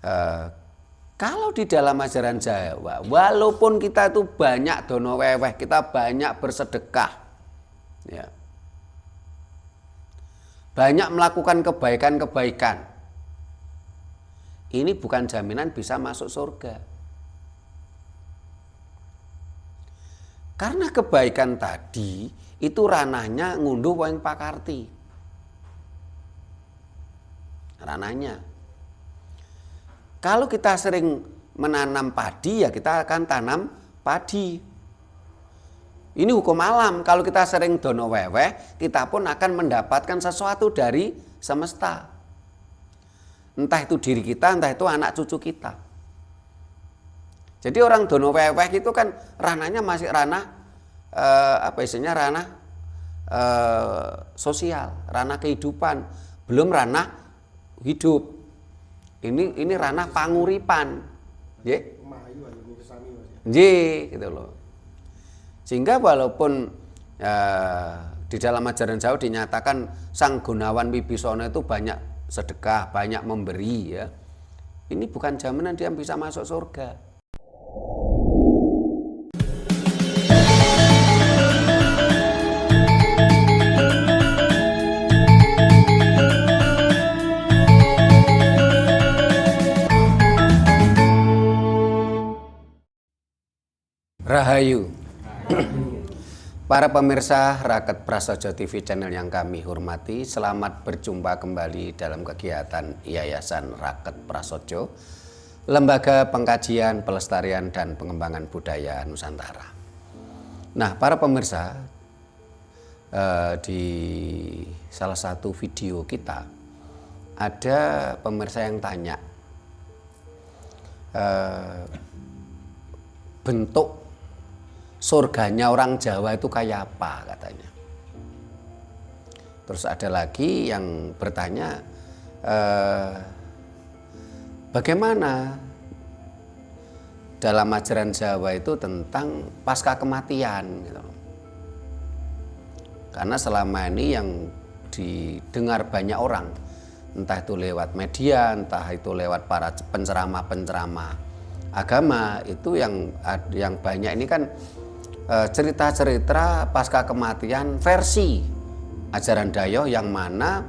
eh, kalau di dalam ajaran Jawa, walaupun kita itu banyak dono weweh, kita banyak bersedekah, ya, banyak melakukan kebaikan-kebaikan, ini bukan jaminan bisa masuk surga. Karena kebaikan tadi itu ranahnya ngunduh wong pakarti. Ranahnya. Kalau kita sering menanam padi, ya kita akan tanam padi. Ini hukum alam. Kalau kita sering dono weweh, kita pun akan mendapatkan sesuatu dari semesta. Entah itu diri kita, entah itu anak cucu kita. Jadi orang dono weweh itu kan ranahnya masih ranah ranah sosial, ranah kehidupan, belum ranah hidup. Ini ranah panguripan. Nggih. Nggih, gitu loh. Sehingga walaupun di dalam ajaran Jawa dinyatakan Sang Gunawan Wibisana itu banyak sedekah, banyak memberi, ya. Ini bukan jaminan dia bisa masuk surga. Rahayu. Para pemirsa Raket Prasaja TV channel yang kami hormati, selamat berjumpa kembali dalam kegiatan Yayasan Raket Prasaja, Lembaga Pengkajian, Pelestarian, dan Pengembangan Budaya Nusantara. Nah, para pemirsa, di salah satu video kita ada pemirsa yang tanya bentuk surganya orang Jawa itu kayak apa, katanya. Terus ada lagi yang bertanya bagaimana dalam ajaran Jawa itu tentang pasca kematian, gitu. Karena selama ini yang didengar banyak orang, entah itu lewat media, entah itu lewat para penceramah-penceramah agama, itu yang banyak ini kan cerita-cerita pasca kematian versi ajaran Dayoh, yang mana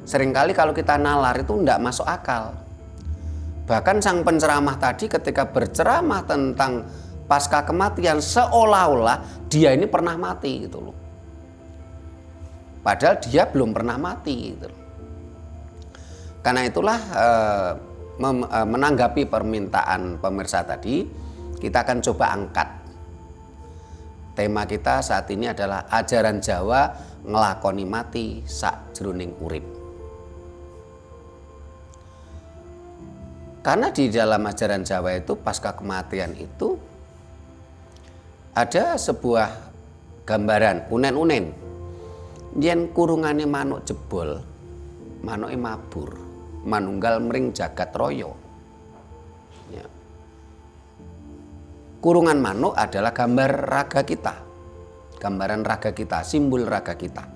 seringkali kalau kita nalar itu tidak masuk akal. Bahkan sang penceramah tadi ketika berceramah tentang pasca kematian seolah-olah dia ini pernah mati, gitu loh. Padahal dia belum pernah mati, gitu loh. Karena itulah menanggapi permintaan pemirsa tadi, kita akan coba angkat. Tema kita saat ini adalah ajaran Jawa ngelakoni mati sakjroning urip. Karena di dalam ajaran Jawa itu pasca kematian itu ada sebuah gambaran unen-unen. Yen kurungane manuk jebol, manuke mabur, manunggal mring jagat raya. Ya. Kurungan manuk adalah gambar raga kita, gambaran raga kita, simbol raga kita.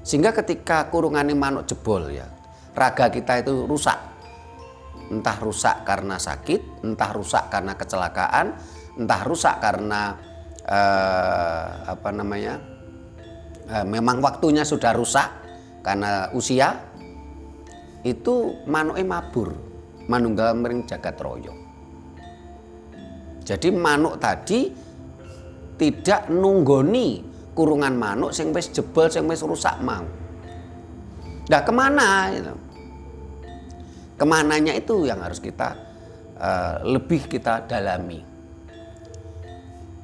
Sehingga ketika kurungan manuk jebol, ya, raga kita itu rusak. Entah rusak karena sakit, entah rusak karena kecelakaan, entah rusak karena memang waktunya sudah rusak karena usia. Itu manuke mabur, manunggal mring jagat raya. Jadi manuk tadi tidak nunggoni kurungan manuk sing wis jebol, sing wis rusak mau. Nah, kemana? Kemananya itu yang harus kita lebih kita dalami.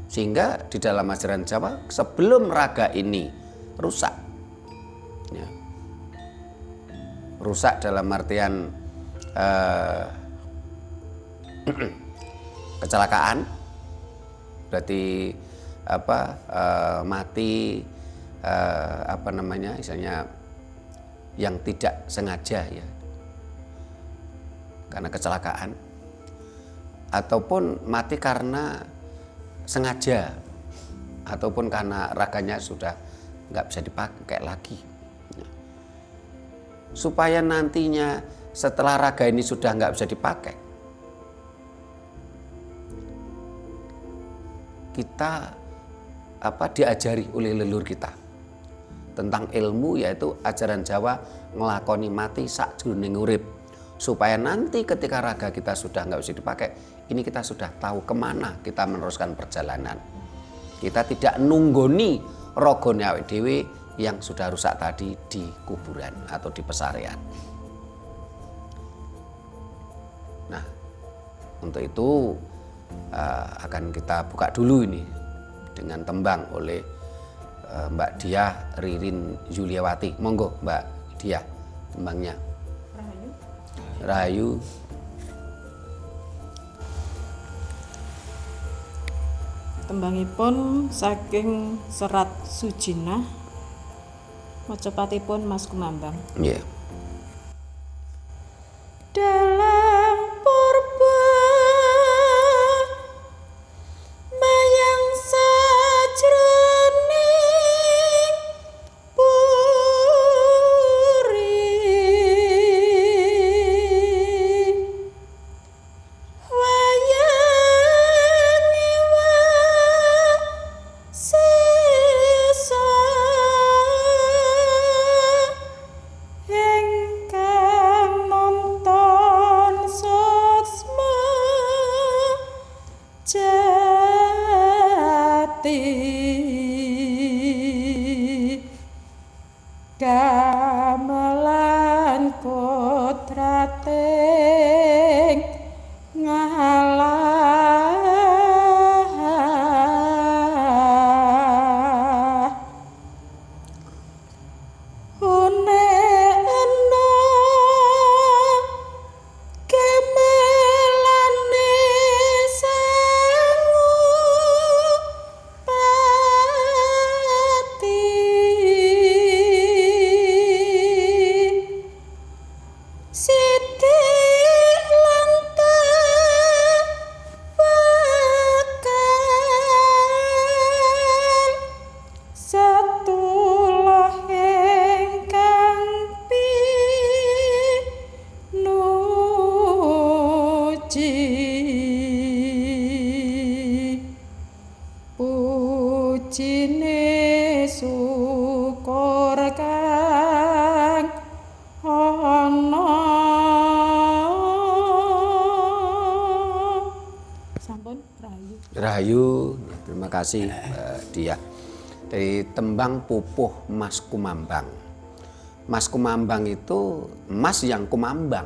Sehingga di dalam ajaran Jawa sebelum raga ini rusak, ya, rusak dalam artian kecelakaan, berarti mati misalnya yang tidak sengaja, ya, karena kecelakaan, ataupun mati karena sengaja, ataupun karena raganya sudah nggak bisa dipakai lagi. Supaya nantinya setelah raga ini sudah nggak bisa dipakai, kita diajari oleh leluhur kita tentang ilmu, yaitu ajaran Jawa ngelakoni mati sakjroning urip, supaya nanti ketika raga kita sudah nggak bisa dipakai, ini kita sudah tahu kemana kita meneruskan perjalanan. Kita tidak nunggoni rogone awake dhewe yang sudah rusak tadi di kuburan atau di pesarean. Nah, untuk itu akan kita buka dulu ini dengan tembang oleh Mbak Diah Ririn Yuliawati. Monggo Mbak Diah, tembangnya. Rahayu. Tembangipun saking Serat Sujinah, macapatipun Mas Kumambang. Nggih. Dalam purba mayang sajroning puri, wayang iwa sisa ingkang nonton suksma jati, gamelan kodrating ngalah. Une eno kemelane sangu pati, sithik langkah bakal satulah ingkang pinuji, pujine syukur kang ana. Sampun rahayu. Rahayu, terima kasih Mbak Diah. Dari tembang Pupuh Mas Kumambang. Mas Kumambang itu emas yang kumambang.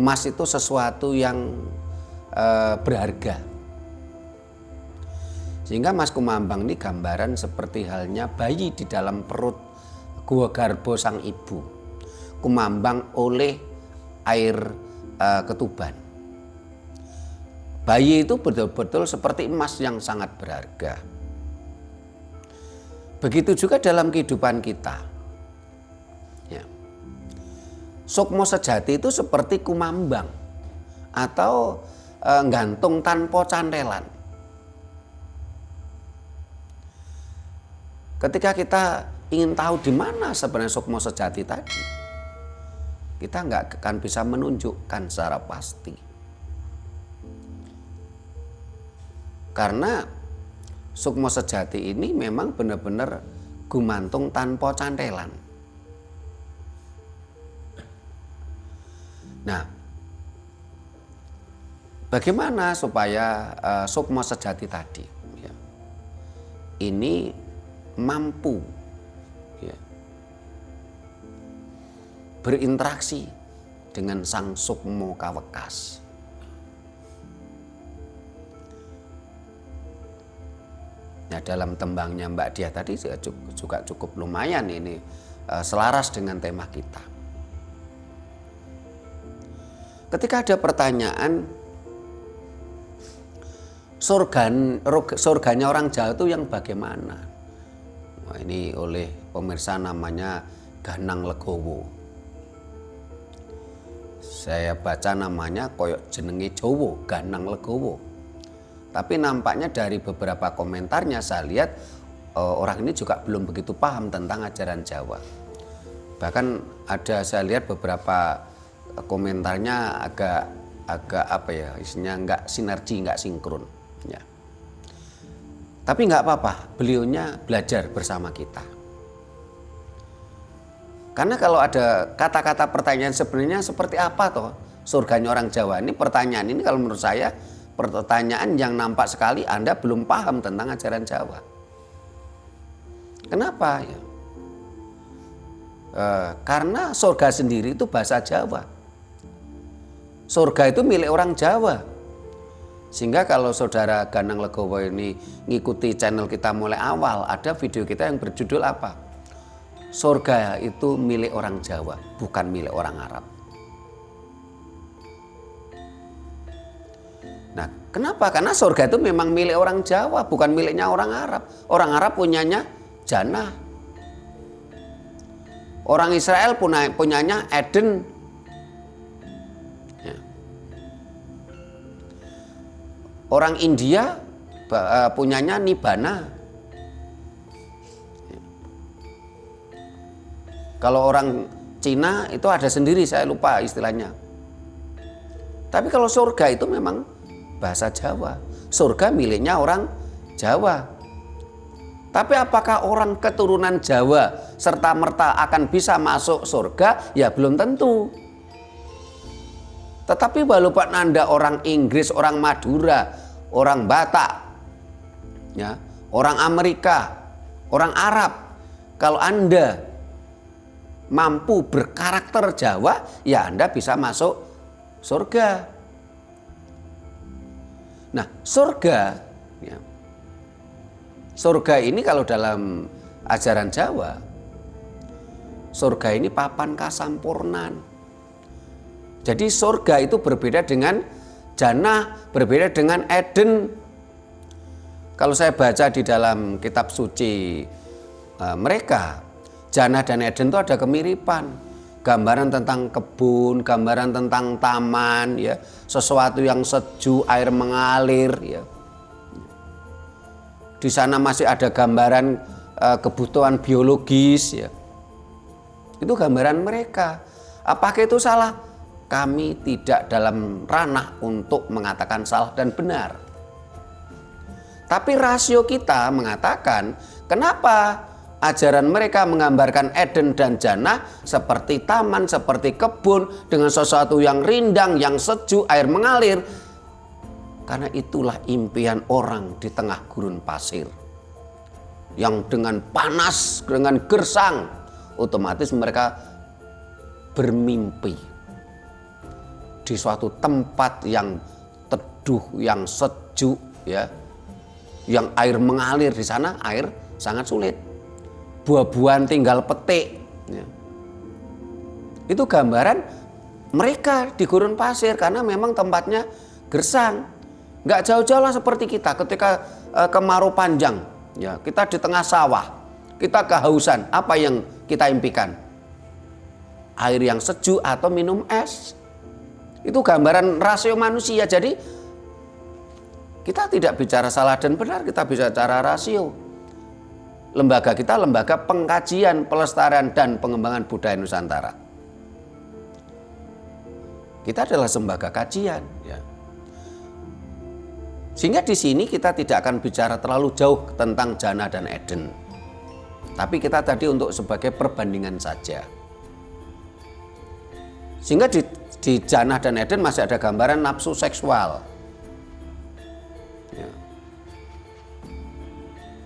Emas itu sesuatu yang berharga. Sehingga Mas Kumambang ini gambaran seperti halnya bayi di dalam perut gua garbo sang ibu, kumambang oleh air ketuban. Bayi itu betul-betul seperti emas yang sangat berharga. Begitu juga dalam kehidupan kita. Ya. Sukmo sejati itu seperti kumambang atau gantung tanpa cantelan. Ketika kita ingin tahu di mana sebenarnya sukmo sejati tadi, kita nggak akan bisa menunjukkan secara pasti. Karena sukmo sejati ini memang benar-benar gumantung tanpa cantelan. Nah, bagaimana supaya sukmo sejati tadi ya, ini mampu ya, berinteraksi dengan sang sukmo kawekas. Nah, dalam tembangnya Mbak Diah tadi juga cukup lumayan ini selaras dengan tema kita. Ketika ada pertanyaan, surganya orang Jawa itu yang bagaimana? Nah, ini oleh pemirsa namanya Ganang Legowo. Saya baca namanya koyok jenenge Jowo, Ganang Legowo. Tapi nampaknya dari beberapa komentarnya saya lihat orang ini juga belum begitu paham tentang ajaran Jawa. Bahkan ada saya lihat beberapa komentarnya agak apa ya, isinya nggak sinergi, nggak sinkron. Ya. Tapi nggak apa-apa, beliaunya belajar bersama kita. Karena kalau ada kata-kata pertanyaan sebenarnya seperti apa toh surganya orang Jawa, ini pertanyaan ini kalau menurut saya pertanyaan yang nampak sekali Anda belum paham tentang ajaran Jawa. Kenapa ya? Karena surga sendiri itu bahasa Jawa. Surga itu milik orang Jawa. Sehingga kalau saudara Ganang Legowo ini ngikuti channel kita mulai awal, ada video kita yang berjudul apa? Surga itu milik orang Jawa, bukan milik orang Arab. Nah, kenapa? Karena surga itu memang milik orang Jawa, bukan miliknya orang Arab. Orang Arab punyanya jannah. Orang Israel punyanya Eden. Ya. Orang India punyanya Nibbana. Ya. Kalau orang Cina itu ada sendiri, saya lupa istilahnya. Tapi kalau surga itu memang bahasa Jawa. Surga miliknya orang Jawa. Tapi apakah orang keturunan Jawa serta-merta akan bisa masuk surga? Ya belum tentu. Tetapi walaupun Anda orang Inggris, orang Madura, orang Batak, ya, orang Amerika, orang Arab, kalau Anda mampu berkarakter Jawa, ya Anda bisa masuk surga. Nah, surga, ya, surga ini kalau dalam ajaran Jawa, surga ini papan kasampurnan. Jadi surga itu berbeda dengan jannah, berbeda dengan Eden. Kalau saya baca di dalam kitab suci mereka, jannah dan Eden itu ada kemiripan. Gambaran tentang kebun, gambaran tentang taman, ya, sesuatu yang sejuk, air mengalir, ya. Di sana masih ada gambaran kebutuhan biologis, ya. Itu gambaran mereka. Apakah itu salah? Kami tidak dalam ranah untuk mengatakan salah dan benar. Tapi rasio kita mengatakan, kenapa ajaran mereka menggambarkan Eden dan jannah seperti taman, seperti kebun dengan sesuatu yang rindang, yang sejuk, air mengalir. Karena itulah impian orang di tengah gurun pasir. Yang dengan panas, dengan gersang, otomatis mereka bermimpi di suatu tempat yang teduh, yang sejuk, ya, yang air mengalir. Di sana air sangat sulit. Buah-buahan tinggal petik, ya. Itu gambaran mereka di gurun pasir karena memang tempatnya gersang. Nggak jauh-jauh lah seperti kita ketika kemarau panjang, ya, kita di tengah sawah, kita kehausan, apa yang kita impikan? Air yang sejuk atau minum es. Itu gambaran rasio manusia. Jadi kita tidak bicara salah dan benar, kita bicara rasio. Lembaga kita lembaga pengkajian, pelestarian dan pengembangan budaya Nusantara. Kita adalah lembaga kajian, ya. Sehingga di sini kita tidak akan bicara terlalu jauh tentang jannah dan Eden. Tapi kita tadi untuk sebagai perbandingan saja. Sehingga di jannah dan Eden masih ada gambaran nafsu seksual. Ya.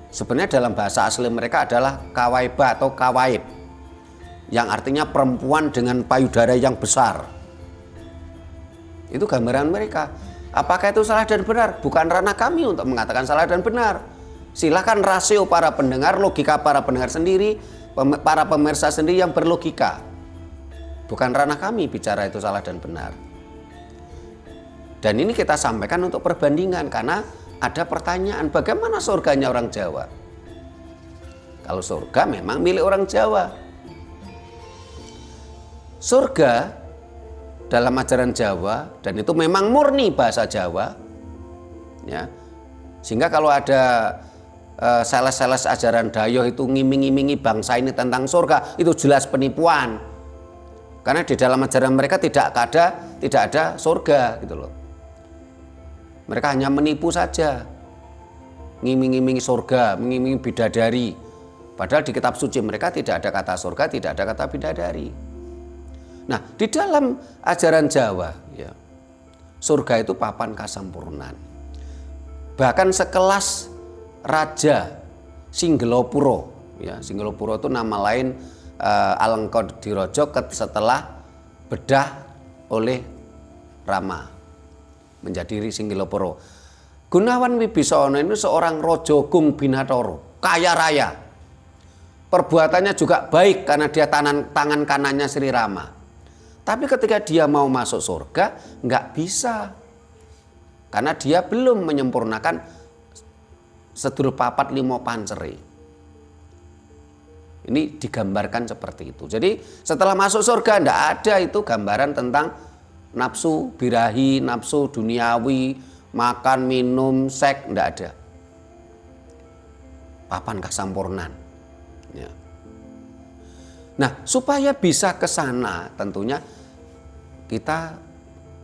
Sebenarnya dalam bahasa asli mereka adalah kawaiba atau kawaib, yang artinya perempuan dengan payudara yang besar. Itu gambaran mereka. Apakah itu salah dan benar? Bukan ranah kami untuk mengatakan salah dan benar. Silahkan rasio para pendengar, logika para pendengar sendiri, para pemirsa sendiri yang berlogika. Bukan ranah kami bicara itu salah dan benar. Dan ini kita sampaikan untuk perbandingan karena ada pertanyaan, bagaimana surganya orang Jawa? Kalau surga memang milik orang Jawa. Surga dalam ajaran Jawa, dan itu memang murni bahasa Jawa, ya. Sehingga kalau ada sales-sales ajaran Dayoh itu ngiming-ngimingi bangsa ini tentang surga, itu jelas penipuan. Karena di dalam ajaran mereka tidak ada surga gitu loh. Mereka hanya menipu saja. ngiming-ngimingi surga, mengiming bidadari. Padahal di kitab suci mereka tidak ada kata surga, tidak ada kata bidadari. Nah, di dalam ajaran Jawa, ya, surga itu papan kasampurnan. Bahkan sekelas Raja Singgelopuro, ya, Singgelopuro itu nama lain Alengkodirojo setelah bedah oleh Rama menjadi Singgelopuro. Gunawan Wibisono ini seorang Raja Agung Binathara, kaya raya. Perbuatannya juga baik karena dia tangan kanannya Sri Rama. Tapi ketika dia mau masuk surga, nggak bisa. Karena dia belum menyempurnakan sedulur papat limo panceri. Ini digambarkan seperti itu. Jadi setelah masuk surga, nggak ada itu gambaran tentang nafsu birahi, nafsu duniawi, makan, minum, seks, nggak ada. Papan kasampurnan. Ya. Nah, supaya bisa ke sana tentunya kita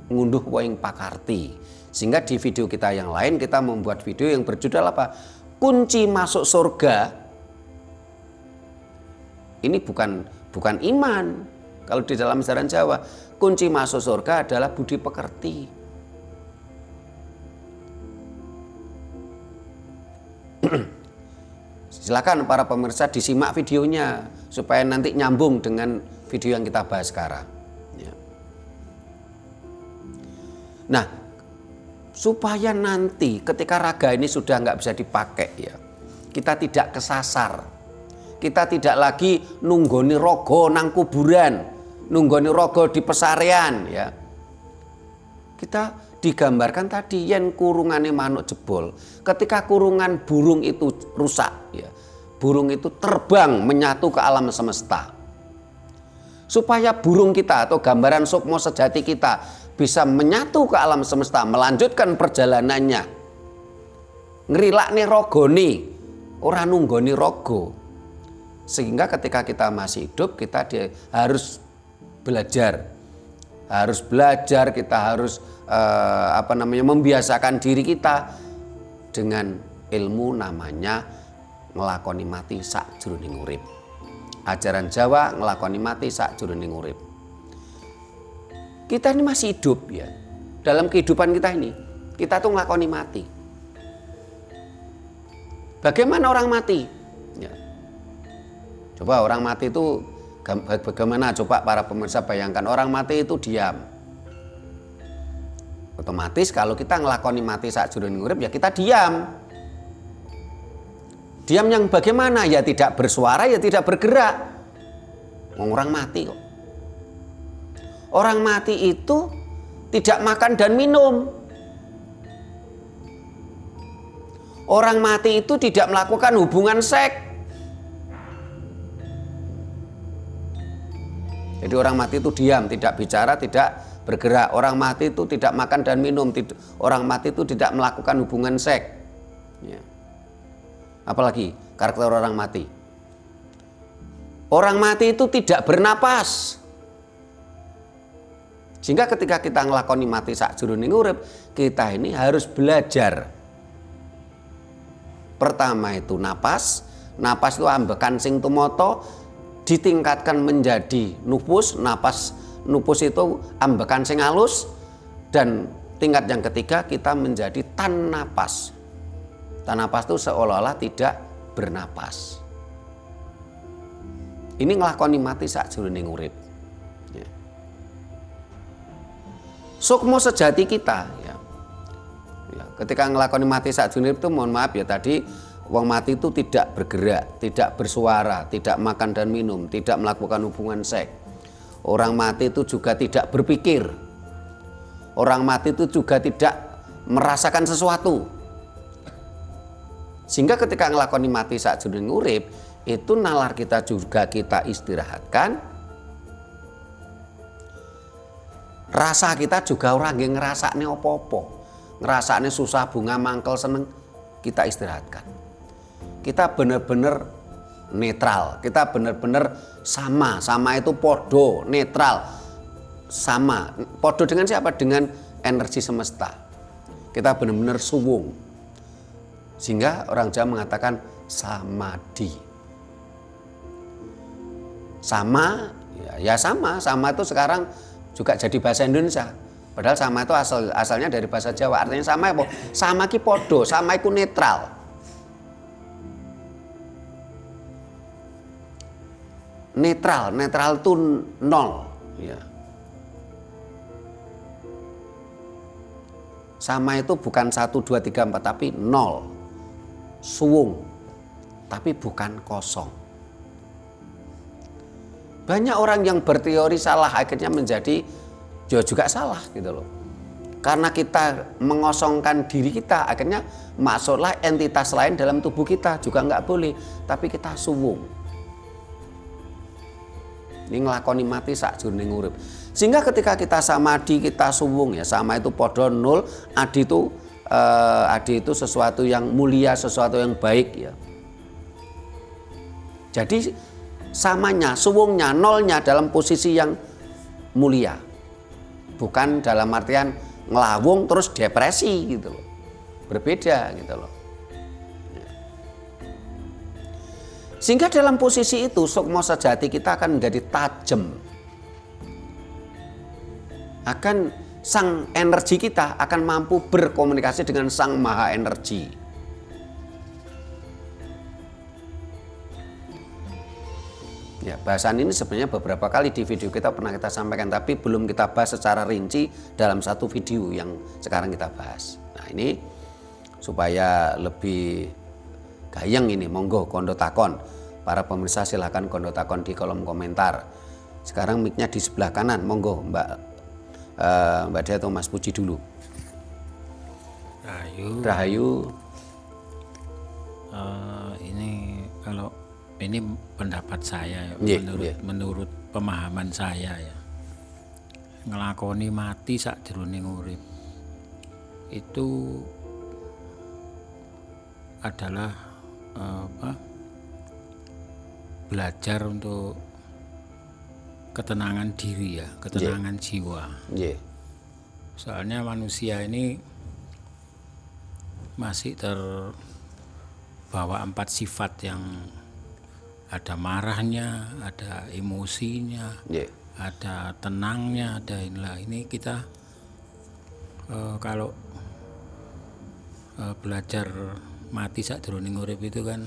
ngunduh woing pakarti. Sehingga di video kita yang lain kita membuat video yang berjudul apa? Kunci masuk surga. Ini bukan iman. Kalau di dalam ajaran Jawa, kunci masuk surga adalah budi pekerti. Silakan para pemirsa disimak videonya supaya nanti nyambung dengan video yang kita bahas sekarang. Ya. Nah, supaya nanti ketika raga ini sudah nggak bisa dipakai, ya, kita tidak kesasar, kita tidak lagi nunggoni rogo nang kuburan, nunggoni rogo di pesarean, ya. Kita digambarkan tadi yen kurungane manuk jebol, ketika kurungan burung itu rusak, ya, burung itu terbang menyatu ke alam semesta. Supaya burung kita atau gambaran sukmo sejati kita bisa menyatu ke alam semesta, melanjutkan perjalanannya, ngerilakne rogone, ora nunggoni rogo. Sehingga ketika kita masih hidup kita harus belajar, kita harus membiasakan diri kita dengan ilmu namanya ngelakoni mati sakjroning urip. Ajaran Jawa ngelakoni mati sakjroning urip. Kita ini masih hidup, ya. Dalam kehidupan kita ini, kita tuh ngelakoni mati. Bagaimana orang mati? Ya. Coba orang mati itu bagaimana? Coba para pemirsa bayangkan, orang mati itu diam. Otomatis kalau kita ngelakoni mati sakjroning urip, ya kita diam. Diam yang bagaimana? Ya tidak bersuara, ya tidak bergerak. Orang mati kok. Orang mati itu tidak makan dan minum. Orang mati itu tidak melakukan hubungan seks. Jadi orang mati itu diam, tidak bicara, tidak bergerak. Orang mati itu tidak makan dan minum. Orang mati itu tidak melakukan hubungan seks. Ya. Apalagi karakter orang mati. Orang mati itu tidak bernapas. Sehingga ketika kita ngelakoni mati sakjroning urip, kita ini harus belajar. Pertama itu napas. Napas itu ambekan sing tumoto ditingkatkan menjadi nupus. Nupus itu ambekan sing halus. Dan tingkat yang ketiga kita menjadi tan napas. Tan napas itu seolah-olah tidak bernapas. Ini ngelakoni mati sakjroning urip. Ya. Sukmo sejati kita, ya. Ya, ketika ngelakoni mati sakjroning urip itu, mohon maaf ya, tadi wong mati itu tidak bergerak, tidak bersuara, tidak makan dan minum, tidak melakukan hubungan seks. Orang mati itu juga tidak berpikir. Orang mati itu juga tidak merasakan sesuatu. Sehingga ketika ngelakoni mati sakjroning urip, itu nalar kita juga kita istirahatkan. Rasa kita juga orang yang ngerasakne opo-opo. Ngerasakne susah, bunga, mangkel, seneng, kita istirahatkan. Kita benar-benar netral, kita benar-benar sama. Sama itu podo, netral. Sama. Podo dengan siapa? Dengan energi semesta. Kita benar-benar suwung. Sehingga orang Jawa mengatakan samadhi. Sama, ya sama itu sekarang juga jadi bahasa Indonesia. Padahal sama itu asalnya dari bahasa Jawa. Artinya sama apa? Sama ki podo, sama itu netral. Netral itu nol. Ya. Sama itu bukan 1, 2, 3, 4, tapi nol. Suwung, tapi bukan kosong. Banyak orang yang berteori salah akhirnya menjadi juga salah gitu loh. Karena kita mengosongkan diri kita, akhirnya masuklah entitas lain dalam tubuh kita, juga nggak boleh. Tapi kita suwung. Ini ngelakoni mati sakjroning urip. Sehingga ketika kita samadhi, kita suwung ya, sama itu podo nol, adi itu sesuatu yang mulia, sesuatu yang baik ya. Jadi samanya, suwungnya, nolnya dalam posisi yang mulia. Bukan dalam artian ngelawung terus depresi gitu loh. Berbeda gitu loh. Sehingga dalam posisi itu sukma sejati kita akan menjadi tajam. Akan sang energi kita akan mampu berkomunikasi dengan sang maha energi. Ya, bahasan ini sebenarnya beberapa kali di video kita pernah kita sampaikan, tapi belum kita bahas secara rinci dalam satu video yang sekarang kita bahas. Nah, ini supaya lebih gayeng ini, monggo kondo takon. Para pemirsa silahkan kondo takon di kolom komentar. Sekarang mic-nya di sebelah kanan, monggo Mbak Dia atau Mas Puji dulu. Rahayu. Ini kalau ini pendapat saya menurut pemahaman saya ya, ngelakoni mati sakjroning urip itu adalah belajar untuk ketenangan diri ya, ketenangan jiwa. Soalnya manusia ini masih terbawa 4 sifat yang ada marahnya, ada emosinya, ada tenangnya, ada inilah. Ini kita kalau belajar mati sakjroning urip itu kan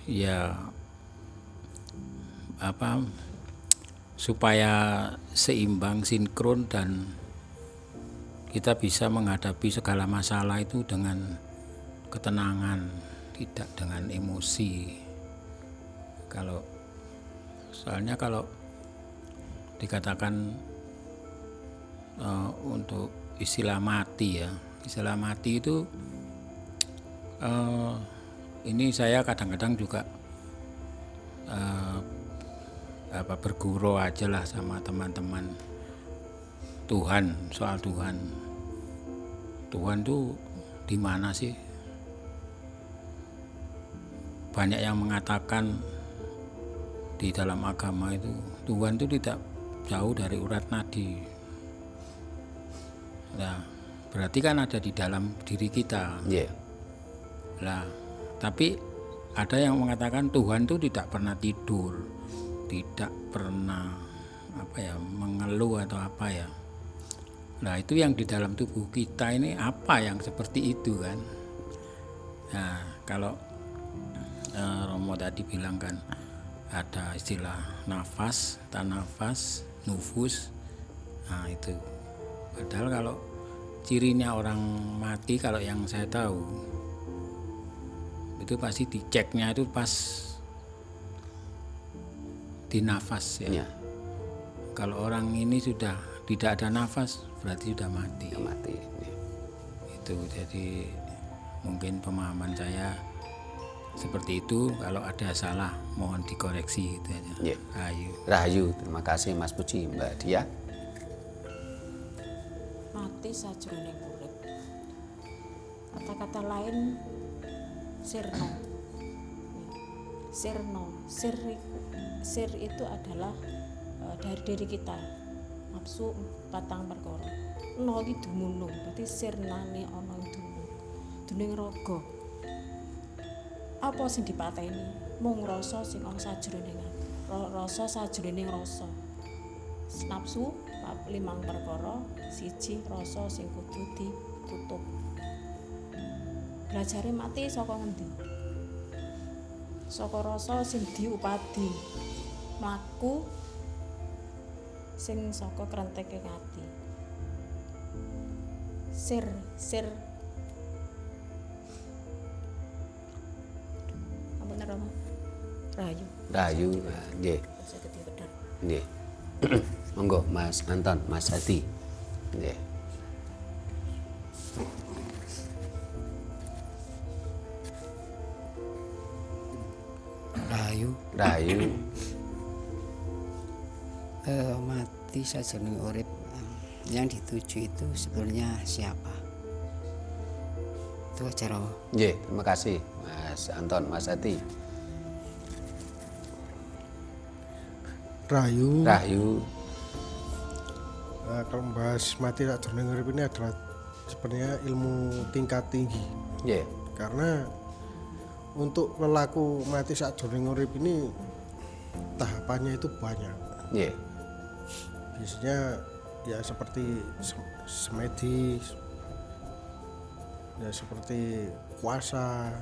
ya supaya seimbang, sinkron, dan kita bisa menghadapi segala masalah itu dengan ketenangan, tidak dengan emosi. Soalnya kalau dikatakan untuk istilah mati ya, istilah mati itu ini saya kadang-kadang juga bergurau aja lah sama teman-teman Tuhan, soal Tuhan tuh di mana sih? Banyak yang mengatakan di dalam agama itu Tuhan itu tidak jauh dari urat nadi. Nah, berarti kan ada di dalam diri kita. Nah, tapi ada yang mengatakan Tuhan itu tidak pernah tidur, tidak pernah mengeluh atau apa ya. Nah, itu yang di dalam tubuh kita ini apa yang seperti itu kan. Nah, kalau Romo tadi bilang kan ada istilah nafas, tanafas, nufus. Nah, itu. Padahal kalau cirinya orang mati, kalau yang saya tahu itu pasti diceknya itu pas di nafas ya. Kalau orang ini sudah tidak ada nafas berarti sudah mati. Itu jadi mungkin pemahaman saya seperti itu. Kalau ada salah mohon dikoreksi itu aja. Rahayu. Terima kasih Mas Puji. Mbak Dia. Mati sajroning urip. Kata-kata lain sirno. Sir itu adalah dari diri kita. Nafsu 4 perkara. No iki dumunung, berarti sirnane ana dumunung. kuduning raga. Apa sing dipateni? Mung rasa sing ana sajroning rasa sajroning rasa. Nafsu limang perkara, siji rasa sing kudu ditutup. Belajare mati saka ngendi? Saka rasa sing diupadi. Mlaku sing saka krenteke ati. Sir ampun Rama. Rahayu. Nggih. Nggih. Monggo Mas Anton, Mas Hadi. Nggih. Rahayu. Mati sajroning urip, yang dituju itu sebenarnya siapa? Itu aja Romo. Nggih, terima kasih Mas Anton, Mas Hadi. Rahayu. Kalau membahas mati sajroning urip ini adalah sebenarnya ilmu tingkat tinggi. Nggih. Karena untuk lelaku mati sajroning urip ini tahapannya itu banyak. Nggih. Biasanya ya seperti semedi, ya seperti puasa.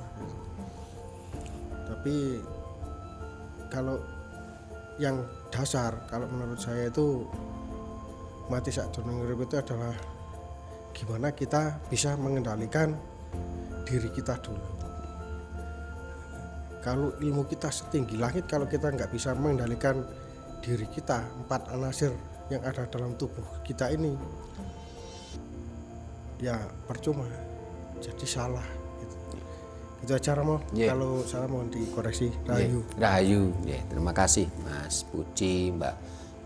Tapi kalau yang dasar, kalau menurut saya itu mati sajroning urip itu adalah gimana kita bisa mengendalikan diri kita dulu. Kalau ilmu kita setinggi langit, kalau kita nggak bisa mengendalikan diri kita, 4 anasir yang ada dalam tubuh kita ini, ya percuma, jadi salah. Itu aja Romo. Yeah. Kalau salah mohon dikoreksi. Rahayu. Rahayu. Yeah. Terima kasih Mas Puji, Mbak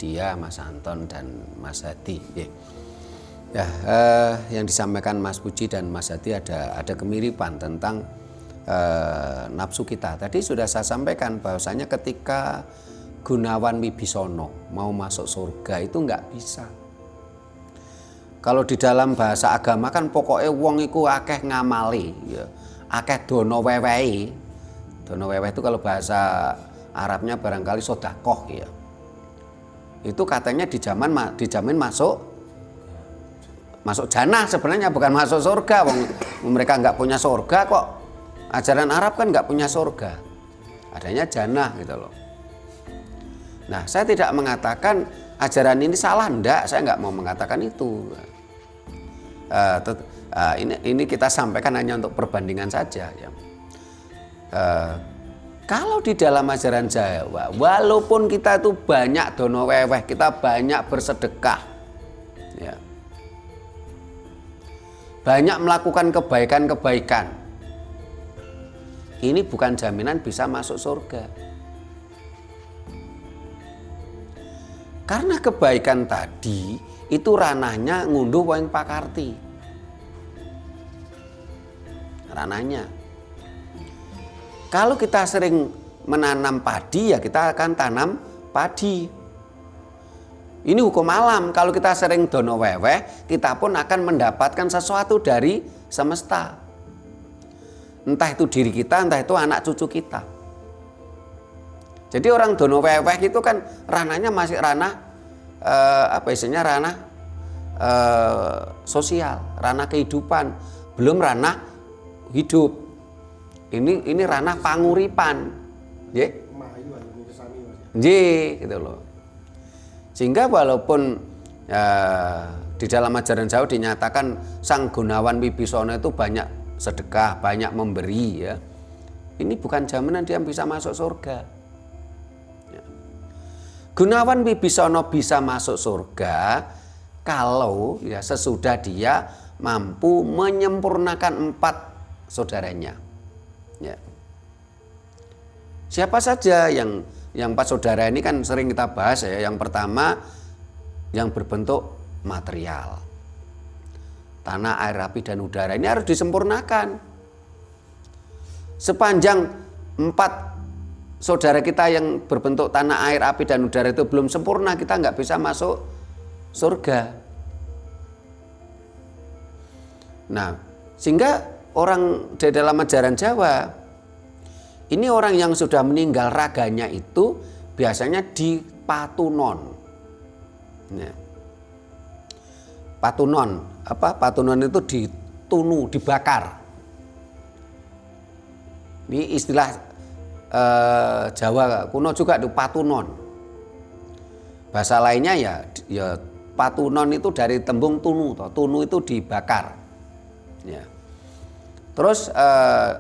Dia, Mas Anton dan Mas Hadi. Yeah. Ya, yang disampaikan Mas Puji dan Mas Hadi ada kemiripan tentang nafsu kita. Tadi sudah saya sampaikan bahwasanya ketika Gunawan Wibisono mau masuk surga itu nggak bisa. Kalau di dalam bahasa agama kan pokoknya wong iku akeh ngamali, ya. Akeh dono wewehi. Dono weweh itu kalau bahasa Arabnya barangkali sodakoh, ya. Itu katanya dijamin masuk jannah, sebenarnya bukan masuk surga. Wong mereka nggak punya surga kok. Ajaran Arab kan nggak punya surga, adanya jannah gitu loh. Nah, saya tidak mengatakan ajaran ini salah, enggak, saya nggak mau mengatakan itu. Ini kita sampaikan hanya untuk perbandingan saja. Ya. Kalau di dalam ajaran Jawa, walaupun kita itu banyak dono weweh, kita banyak bersedekah, ya. Banyak melakukan kebaikan-kebaikan, ini bukan jaminan bisa masuk surga. Karena kebaikan tadi itu ranahnya ngunduh wong pakarti. Ranahnya. Kalau kita sering menanam padi, ya kita akan tanam padi. Ini hukum alam. Kalau kita sering dono weweh, kita pun akan mendapatkan sesuatu dari semesta. Entah itu diri kita, entah itu anak cucu kita. Jadi orang dono weweh itu kan ranahnya masih ranah ranah sosial, ranah kehidupan, belum ranah hidup. Ini ranah panguripan, nggih. Nggih, gitu loh. Sehingga walaupun di dalam ajaran Jawa dinyatakan Sang Gunawan Wibisono itu banyak sedekah, banyak memberi, ya. Ini bukan jaminan dia bisa masuk surga. Ya. Gunawan Wibisono bisa masuk surga kalau ya sesudah dia mampu menyempurnakan 4 saudaranya. Ya. Siapa saja yang 4 saudara ini kan sering kita bahas, ya. Yang pertama yang berbentuk material. Tanah, air, api, dan udara ini harus disempurnakan. Sepanjang 4 saudara kita yang berbentuk tanah, air, api, dan udara itu belum sempurna, kita nggak bisa masuk surga. Nah, sehingga orang di dalam ajaran Jawa, ini orang yang sudah meninggal raganya itu biasanya di patunon. Ya. Patunon, patunon itu ditunu, dibakar. Ini istilah Jawa kuno juga itu patunon. Bahasa lainnya ya patunon itu dari tembung tunu, tunu itu dibakar. Ya. Terus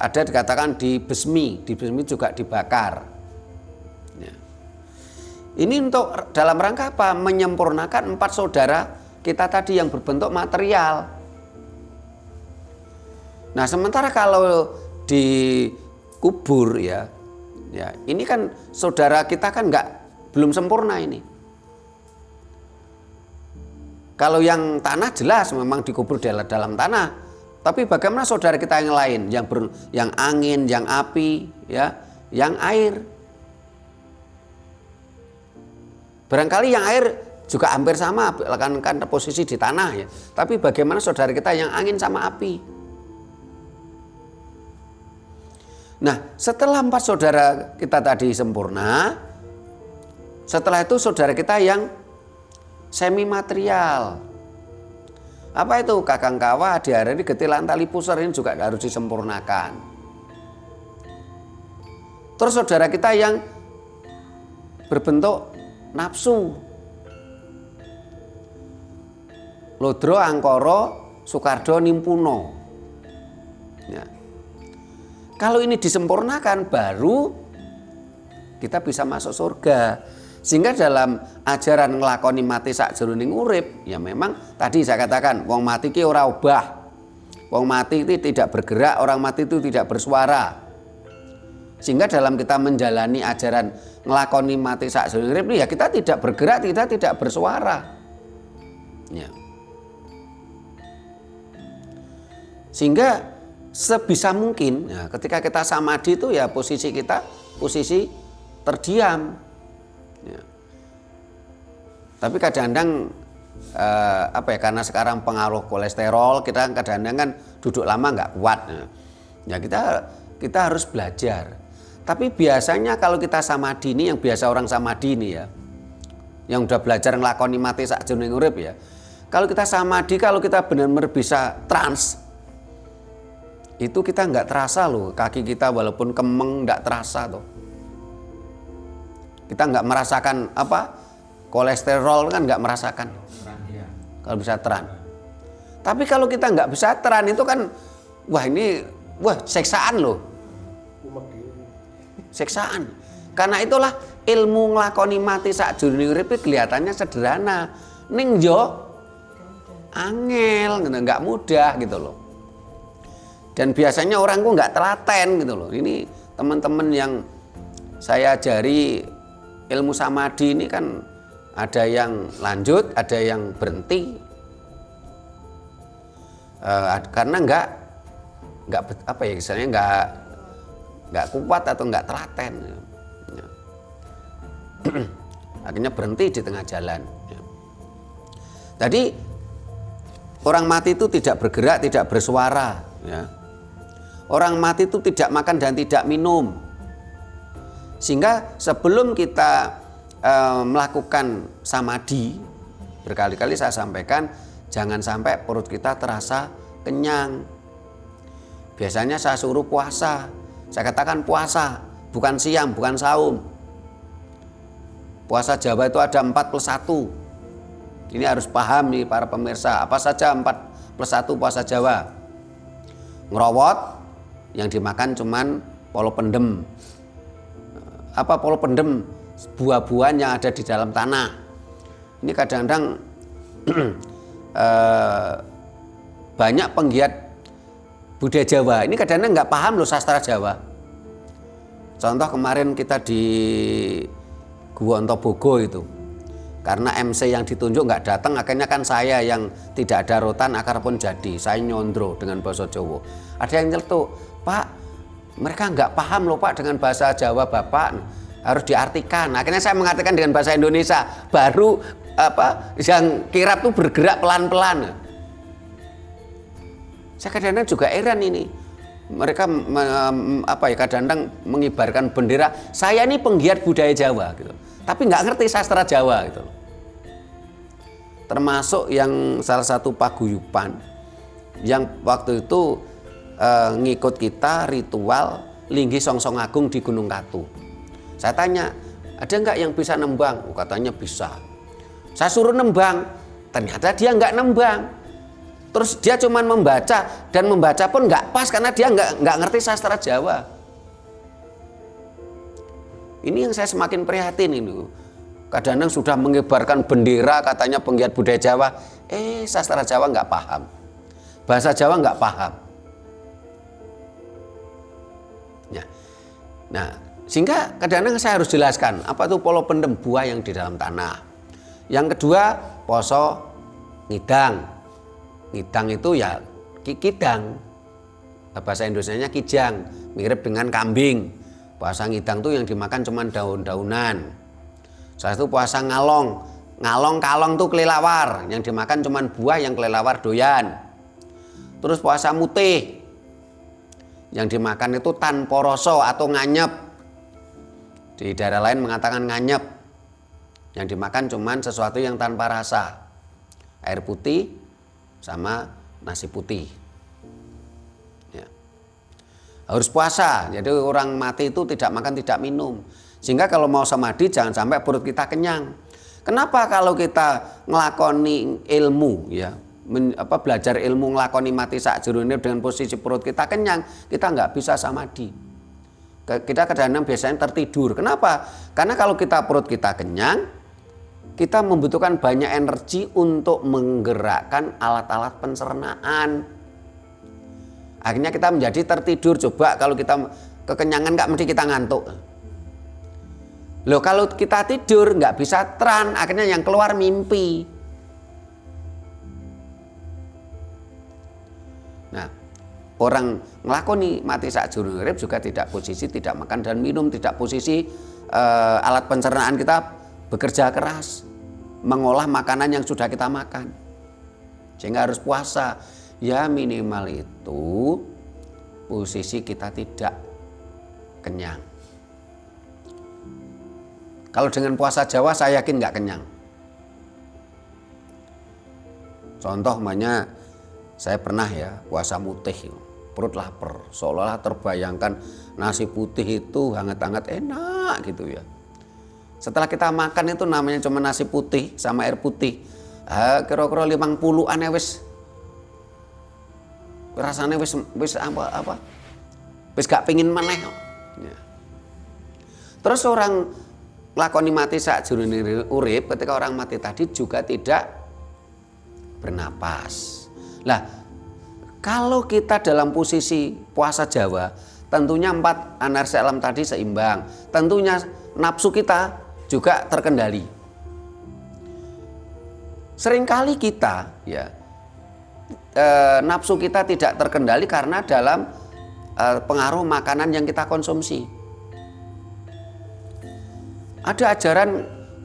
ada dikatakan dibesmi juga dibakar. Ya. Ini untuk dalam rangka apa? Menyempurnakan 4 saudara kita tadi yang berbentuk material. Nah, sementara kalau dikubur ya ini kan saudara kita kan belum sempurna ini. Kalau yang tanah jelas memang dikubur dalam tanah, tapi bagaimana saudara kita yang lain, yang angin, yang api, ya, yang air? Barangkali yang air juga hampir sama, kan posisi di tanah ya. Tapi bagaimana saudara kita yang angin sama api? Nah, setelah 4 saudara kita tadi sempurna, setelah itu saudara kita yang semi material. Apa itu? Kakang kawa, adiharani, getilan, tali pusar, ini juga harus disempurnakan. Terus saudara kita yang berbentuk nafsu, Lodro, Angkoro, Soekardo, Nimpuno. Ya. Kalau ini disempurnakan baru kita bisa masuk surga. Sehingga dalam ajaran nglakoni mati sakjroning urip, ya memang tadi saya katakan wong mati ki ora obah. Wong mati itu tidak bergerak, orang mati itu tidak bersuara. Sehingga dalam kita menjalani ajaran nglakoni mati sakjroning urip ya kita tidak bergerak, kita tidak bersuara. Ya. Sehingga sebisa mungkin ya, ketika kita samadhi itu ya posisi kita posisi terdiam. Ya. Tapi kadang-kadang karena sekarang pengaruh kolesterol kita kadang-kadang kan duduk lama nggak kuat. Ya kita harus belajar. Tapi biasanya kalau kita samadhi ini yang biasa orang samadhi ini ya, yang udah belajar nglakoni mati sakjroning urip ya. Kalau kita samadhi, kalau kita benar-benar bisa trans, itu kita nggak terasa loh, kaki kita walaupun kemeng nggak terasa tuh. Kita nggak merasakan kolesterol kan nggak merasakan. Kalau bisa teran. Tapi kalau kita nggak bisa teran itu kan seksaan loh. Seksaan. Karena itulah ilmu nglakoni mati sakjroning urip kelihatannya sederhana. Ning yo angel, nggak mudah gitu loh. Dan biasanya orang kok nggak telaten gitu loh. Ini teman-teman yang saya ajari ilmu samadhi ini kan ada yang lanjut, ada yang berhenti. Karena nggak kuat atau nggak telaten. Ya. Akhirnya berhenti di tengah jalan. Ya. Jadi orang mati itu tidak bergerak, tidak bersuara. Ya. Orang mati itu tidak makan dan tidak minum. Sehingga sebelum kita melakukan samadhi, berkali-kali saya sampaikan, jangan sampai perut kita terasa kenyang. Biasanya saya suruh puasa. Saya katakan puasa, bukan siam, bukan saum. Puasa Jawa itu ada 4+1. Ini harus paham nih para pemirsa. Apa saja 4+1 puasa Jawa? Ngerowot, yang dimakan cuman polo pendem. Apa polo pendem? Buah-buahan yang ada di dalam tanah. Ini kadang-kadang banyak penggiat budaya Jawa. Ini kadang-kadang nggak paham loh sastra Jawa. Contoh kemarin kita di Gua Ontobogo itu. Karena MC yang ditunjuk nggak datang, akhirnya kan saya yang tidak ada rotan akar pun jadi. Saya nyondro dengan bahasa Jawa. Ada yang nyeletuk, Pak, mereka nggak paham loh Pak dengan bahasa Jawa Bapak. Harus diartikan. Akhirnya saya mengartikan dengan bahasa Indonesia. Baru yang kirap tuh bergerak pelan-pelan. Saya kadang-kadang juga heran ini. mereka kadang-kadang mengibarkan bendera, saya ini penggiat budaya Jawa gitu, tapi nggak ngerti sastra Jawa gitu. Termasuk yang salah satu paguyuban yang waktu itu ngikut kita ritual Linggi Songsong Agung di Gunung Katu. Saya tanya, ada nggak yang bisa nembang? Katanya bisa. Saya suruh nembang, ternyata dia nggak nembang. Terus dia cuma membaca, dan membaca pun nggak pas karena dia nggak ngerti sastra Jawa. Ini yang saya semakin prihatin ini. Kadang-kadang sudah mengibarkan bendera katanya penggiat budaya Jawa, sastra Jawa nggak paham, bahasa Jawa nggak paham. Ya. Nah, sehingga kadang-kadang saya harus jelaskan apa itu polo pendem buah yang di dalam tanah. Yang kedua, poso ngidang. Ngidang itu ya kidang, bahasa Indonesianya kijang, mirip dengan kambing. Puasa ngidang itu yang dimakan cuma daun-daunan. Saat itu puasa ngalong, kalong itu kelelawar, yang dimakan cuma buah yang kelelawar doyan. Terus puasa mutih, yang dimakan itu tanpa rasa atau nganyep. Di daerah lain mengatakan nganyep, yang dimakan cuma sesuatu yang tanpa rasa, air putih sama nasi putih. Ya. Harus puasa, jadi orang mati itu tidak makan tidak minum, sehingga kalau mau samadhi jangan sampai perut kita kenyang. Kenapa kalau kita ngelakoni ilmu, ya belajar ilmu ngelakoni mati sakjroning dengan posisi perut kita kenyang, kita nggak bisa samadhi. Kita kadang-kadang biasanya tertidur. Kenapa? Karena kalau kita perut kita kenyang, kita membutuhkan banyak energi untuk menggerakkan alat-alat pencernaan. Akhirnya kita menjadi tertidur. Coba kalau kita kekenyangan nggak mesti kita ngantuk. Loh, kalau kita tidur nggak bisa teran, akhirnya yang keluar mimpi. Nah, orang ngelakoni mati sakjroning urip juga tidak posisi tidak makan dan minum, tidak posisi alat pencernaan kita bekerja keras mengolah makanan yang sudah kita makan, sehingga harus puasa. Ya minimal itu posisi kita tidak kenyang. Kalau dengan puasa Jawa saya yakin nggak kenyang. Contoh namanya saya pernah ya puasa mutih, perut lapar, seolah-olah terbayangkan nasi putih itu hangat-hangat enak gitu ya. Setelah kita makan itu namanya cuma nasi putih sama air putih, kira-kira 50-an wis rasanya wis apa wis gak pengin maneh. Ya. Terus orang lakoni mati sakjroning urip, ketika orang mati tadi juga tidak bernapas. Lah, kalau kita dalam posisi puasa Jawa, tentunya 4 anarsi alam tadi seimbang, tentunya nafsu kita juga terkendali. Seringkali kita ya nafsu kita tidak terkendali karena dalam pengaruh makanan yang kita konsumsi. Ada ajaran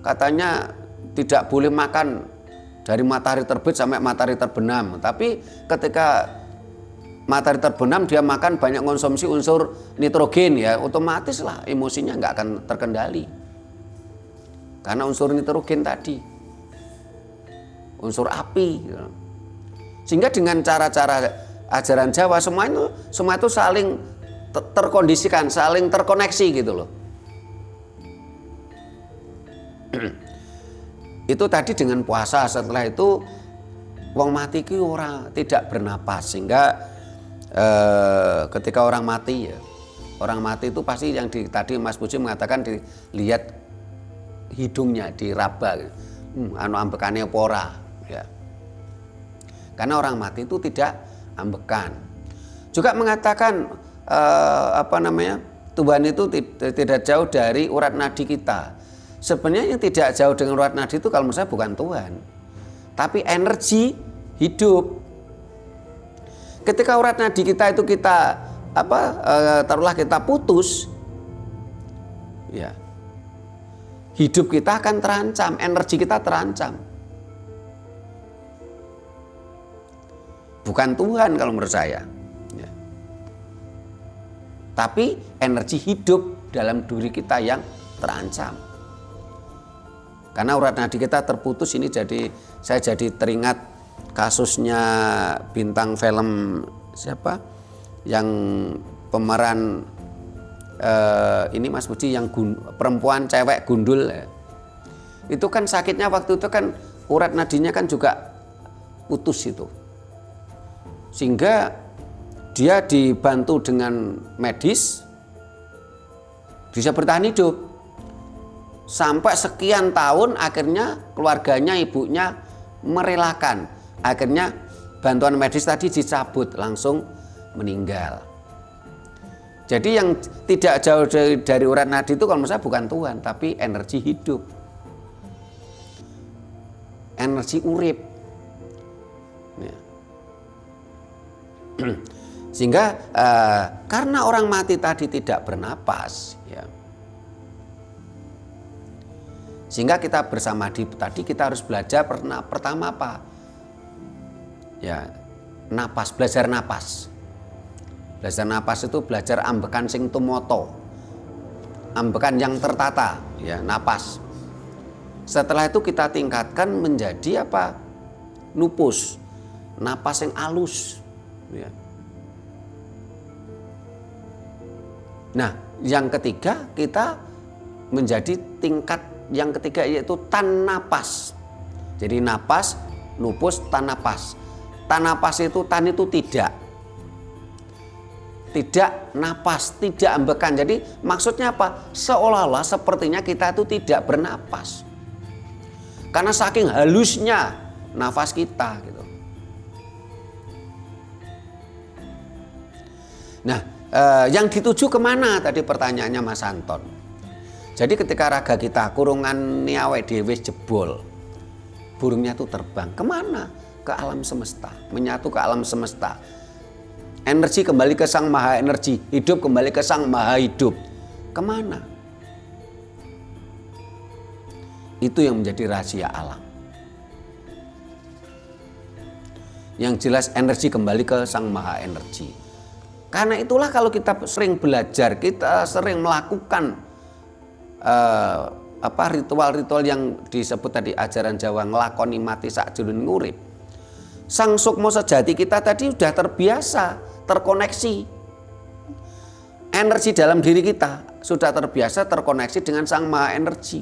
katanya tidak boleh makan dari matahari terbit sampai matahari terbenam, tapi ketika matahari terbenam dia makan banyak konsumsi unsur nitrogen, ya otomatis lah emosinya nggak akan terkendali. Karena unsur nitrogen tadi, unsur api. Sehingga dengan cara-cara ajaran Jawa semua itu saling terkondisikan, saling terkoneksi gitu loh. Itu tadi dengan puasa, setelah itu wong mati ki ora tidak bernapas, sehingga ketika orang mati ya, orang mati itu pasti yang tadi Mas Puji mengatakan dilihat hidungnya diraba, anu ambekane apa ora ya. Karena orang mati itu tidak ambekan. Juga mengatakan Tuhan itu tidak jauh dari urat nadi kita. Sebenarnya yang tidak jauh dengan urat nadi itu kalau menurut saya bukan Tuhan, tapi energi hidup. Ketika urat nadi kita itu taruhlah kita putus, ya, hidup kita akan terancam, energi kita terancam. Bukan Tuhan kalau menurut saya. Ya. tapi energi hidup dalam diri kita yang terancam. Karena urat nadi kita terputus, ini saya jadi teringat kasusnya bintang film siapa yang pemeran ini Mas Budi yang perempuan cewek gundul ya. Itu kan sakitnya waktu itu kan urat nadinya kan juga putus itu, sehingga dia dibantu dengan medis bisa bertahan hidup sampai sekian tahun. Akhirnya keluarganya, ibunya merelakan, akhirnya bantuan medis tadi dicabut, langsung meninggal. Jadi yang tidak jauh dari urat nadi itu kalau menurut saya bukan Tuhan, tapi energi hidup, energi urip. Ya. Sehingga karena orang mati tadi tidak bernapas, ya, sehingga kita bersama tadi kita harus belajar pertama apa? Ya, napas, belajar napas. Belajar napas itu belajar ambekan sing tumoto, ambekan yang tertata, ya, napas. Setelah itu kita tingkatkan menjadi apa? Nupus, napas yang halus, ya. Nah, yang ketiga kita menjadi tingkat yang ketiga yaitu tan napas. Jadi napas, nupus, tan napas. Tan napas itu, tan itu tidak napas, tidak ambekan. Jadi maksudnya apa? Seolah-olah sepertinya kita itu tidak bernapas. Karena saking halusnya nafas kita gitu. Nah, yang dituju kemana tadi pertanyaannya Mas Anton. Jadi ketika raga kita kurungan niawe dewe jebol, burungnya itu terbang kemana? Ke alam semesta, menyatu ke alam semesta. Energi kembali ke Sang Maha Energi, hidup kembali ke Sang Maha Hidup. Kemana? Itu yang menjadi rahasia alam. Yang jelas energi kembali ke Sang Maha Energi. Karena itulah kalau kita sering belajar, kita sering melakukan ritual-ritual yang disebut tadi ajaran Jawa, nglakoni mati sakjroning urip. Sang sukma sejati kita tadi sudah terbiasa, terkoneksi. Energi dalam diri kita sudah terbiasa terkoneksi dengan Sang Maha Energi.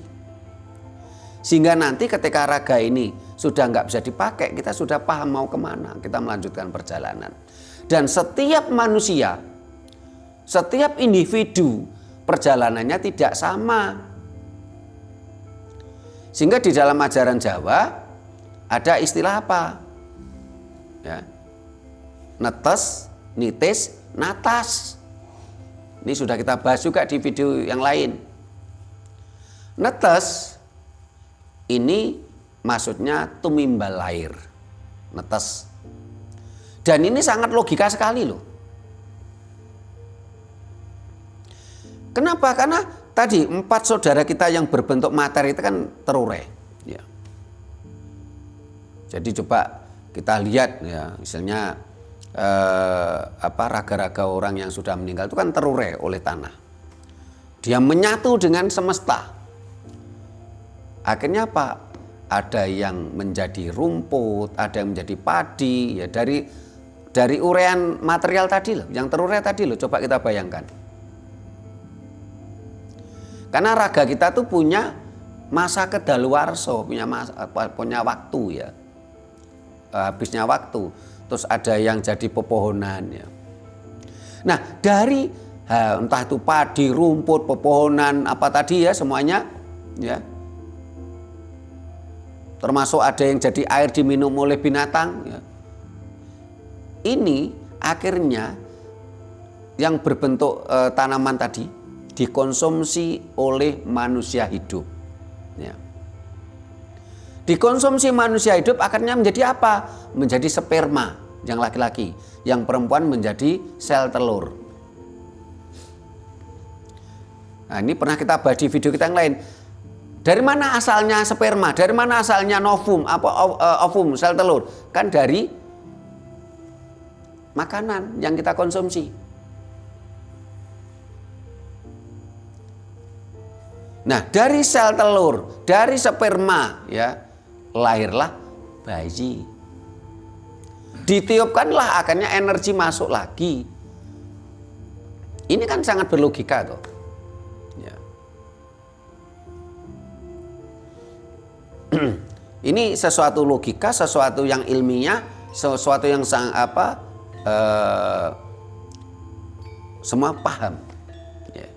Sehingga nanti ketika raga ini sudah nggak bisa dipakai, kita sudah paham mau kemana, kita melanjutkan perjalanan. Dan setiap manusia, setiap individu perjalanannya tidak sama. Sehingga di dalam ajaran Jawa ada istilah apa? Ya. Netes, nitis, natas. Ini sudah kita bahas juga di video yang lain. Netes ini maksudnya tumimbal lair. Netes. Dan ini sangat logika sekali loh. Kenapa? Karena tadi 4 saudara kita yang berbentuk materi itu kan terurai. Ya. Jadi coba kita lihat ya, misalnya raga-raga orang yang sudah meninggal itu kan terurai oleh tanah. Dia menyatu dengan semesta. Akhirnya apa? Ada yang menjadi rumput, ada yang menjadi padi, ya dari urean material tadi loh, yang terurai tadi loh, coba kita bayangkan. Karena raga kita tuh punya masa kedaluwarsa, punya waktu ya. Habisnya waktu. Terus ada yang jadi pepohonan ya. Nah, dari entah itu padi, rumput, pepohonan, apa tadi ya semuanya ya. Termasuk ada yang jadi air diminum oleh binatang ya. Ini akhirnya yang berbentuk tanaman tadi dikonsumsi oleh manusia hidup. Ya. Dikonsumsi manusia hidup akhirnya menjadi apa? Menjadi sperma yang laki-laki, yang perempuan menjadi sel telur. Nah, ini pernah kita bahas di video kita yang lain. Dari mana asalnya sperma? Dari mana asalnya novum? Ovum, sel telur? Kan dari makanan yang kita konsumsi. Nah, dari sel telur, dari sperma ya, lahirlah bayi. Ditiupkanlah akhirnya energi masuk lagi. Ini kan sangat berlogika toh. Ya. Ini sesuatu logika, sesuatu yang ilmiah, sesuatu yang semua paham. Ya.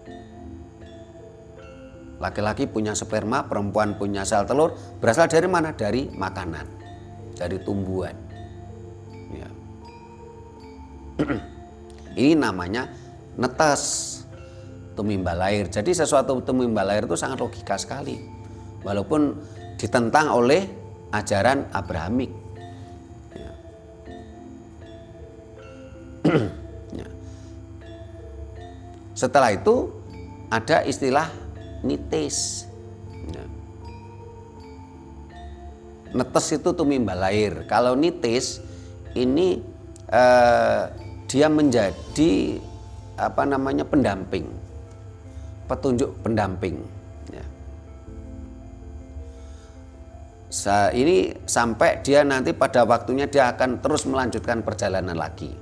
Laki-laki punya sperma, perempuan punya sel telur, berasal dari mana? Dari makanan, dari tumbuhan. Ya. Ini namanya netes, tumimbal lahir. Jadi sesuatu tumimbal lahir itu sangat logika sekali, walaupun ditentang oleh ajaran Abrahamik. Ya. Ya. Setelah itu ada istilah nitis. Ya. Netes itu tumimbal lahir. Kalau nitis ini dia menjadi pendamping, petunjuk pendamping. Ya. Ini sampai dia nanti pada waktunya dia akan terus melanjutkan perjalanan lagi.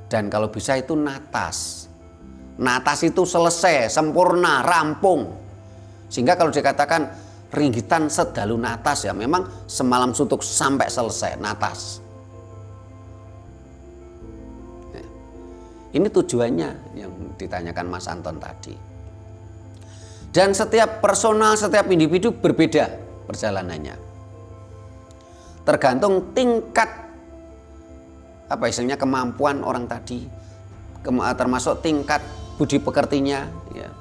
Dan kalau bisa itu natas. Natas itu selesai, sempurna, rampung. Sehingga kalau dikatakan ringgitan sedalu natas ya memang semalam suntuk sampai selesai natas. Ini tujuannya yang ditanyakan Mas Anton tadi. Dan setiap personal, setiap individu berbeda perjalanannya. Tergantung tingkat istilahnya kemampuan orang tadi, termasuk tingkat budi pekertinya, ya.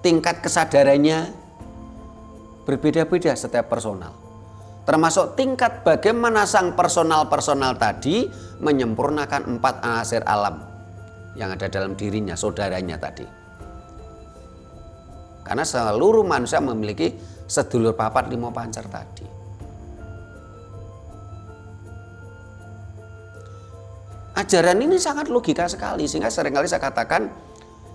Tingkat kesadarannya berbeda-beda setiap personal. Termasuk tingkat bagaimana sang personal tadi menyempurnakan 4 anasir alam yang ada dalam dirinya, saudaranya tadi. Karena seluruh manusia memiliki sedulur papat limo pancer tadi. Ajaran ini sangat logika sekali, sehingga seringkali saya katakan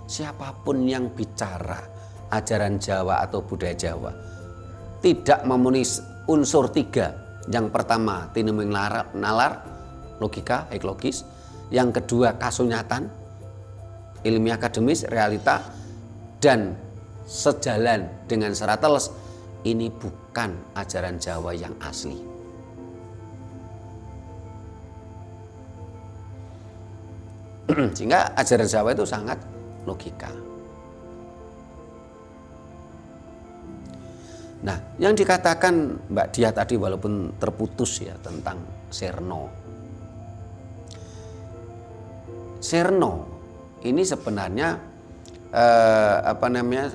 siapapun yang bicara ajaran Jawa atau budaya Jawa tidak memenuhi unsur 3. Yang pertama tiniming nalar, logika, logis. Yang kedua kasunyatan, ilmiah akademis, realita, dan sejalan dengan serat teles. Ini bukan ajaran Jawa yang asli. Sehingga ajaran Jawa itu sangat logika. Nah, yang dikatakan Mbak Dia tadi walaupun terputus ya tentang Serno. Serno ini sebenarnya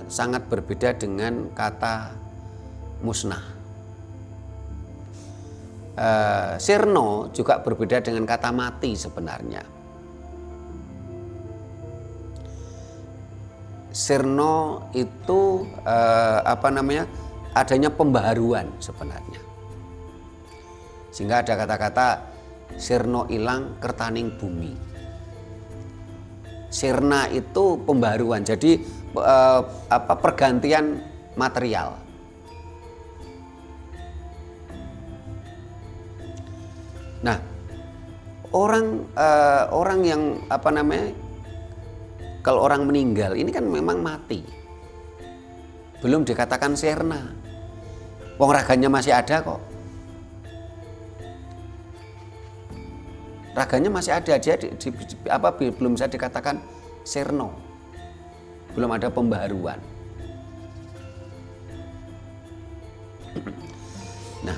sangat berbeda dengan kata musnah. Serno juga berbeda dengan kata mati sebenarnya. Serno itu adanya pembaharuan sebenarnya. Sehingga ada kata-kata sirno ilang kertaning bumi. Sirna itu pembaharuan, jadi pergantian material. Nah, orang yang kalau orang meninggal ini kan memang mati. Belum dikatakan sirna. Wong raganya masih ada kok. Raganya masih ada aja, belum bisa dikatakan sirno. Belum ada pembaharuan. Nah,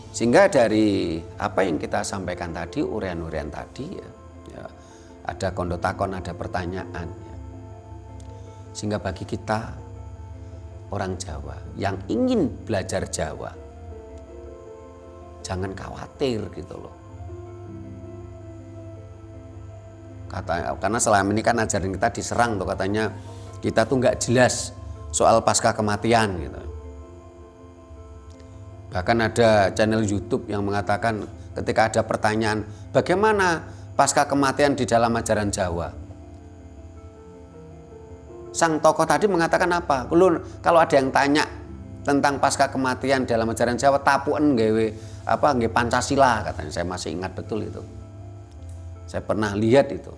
sehingga dari apa yang kita sampaikan tadi, uraian-uraian tadi ya, ada kondotakon, ada pertanyaan ya. Sehingga bagi kita orang Jawa yang ingin belajar Jawa, jangan khawatir gitu loh. Karena selama ini kan ajaran kita diserang tuh, katanya kita tuh nggak jelas soal pasca kematian gitu. Bahkan ada channel YouTube yang mengatakan ketika ada pertanyaan bagaimana pasca kematian di dalam ajaran Jawa, sang tokoh tadi mengatakan apa? Kalau ada yang tanya tentang pasca kematian dalam ajaran Jawa, tapuken nggih Pancasila katanya. Saya masih ingat betul itu. Saya pernah lihat itu.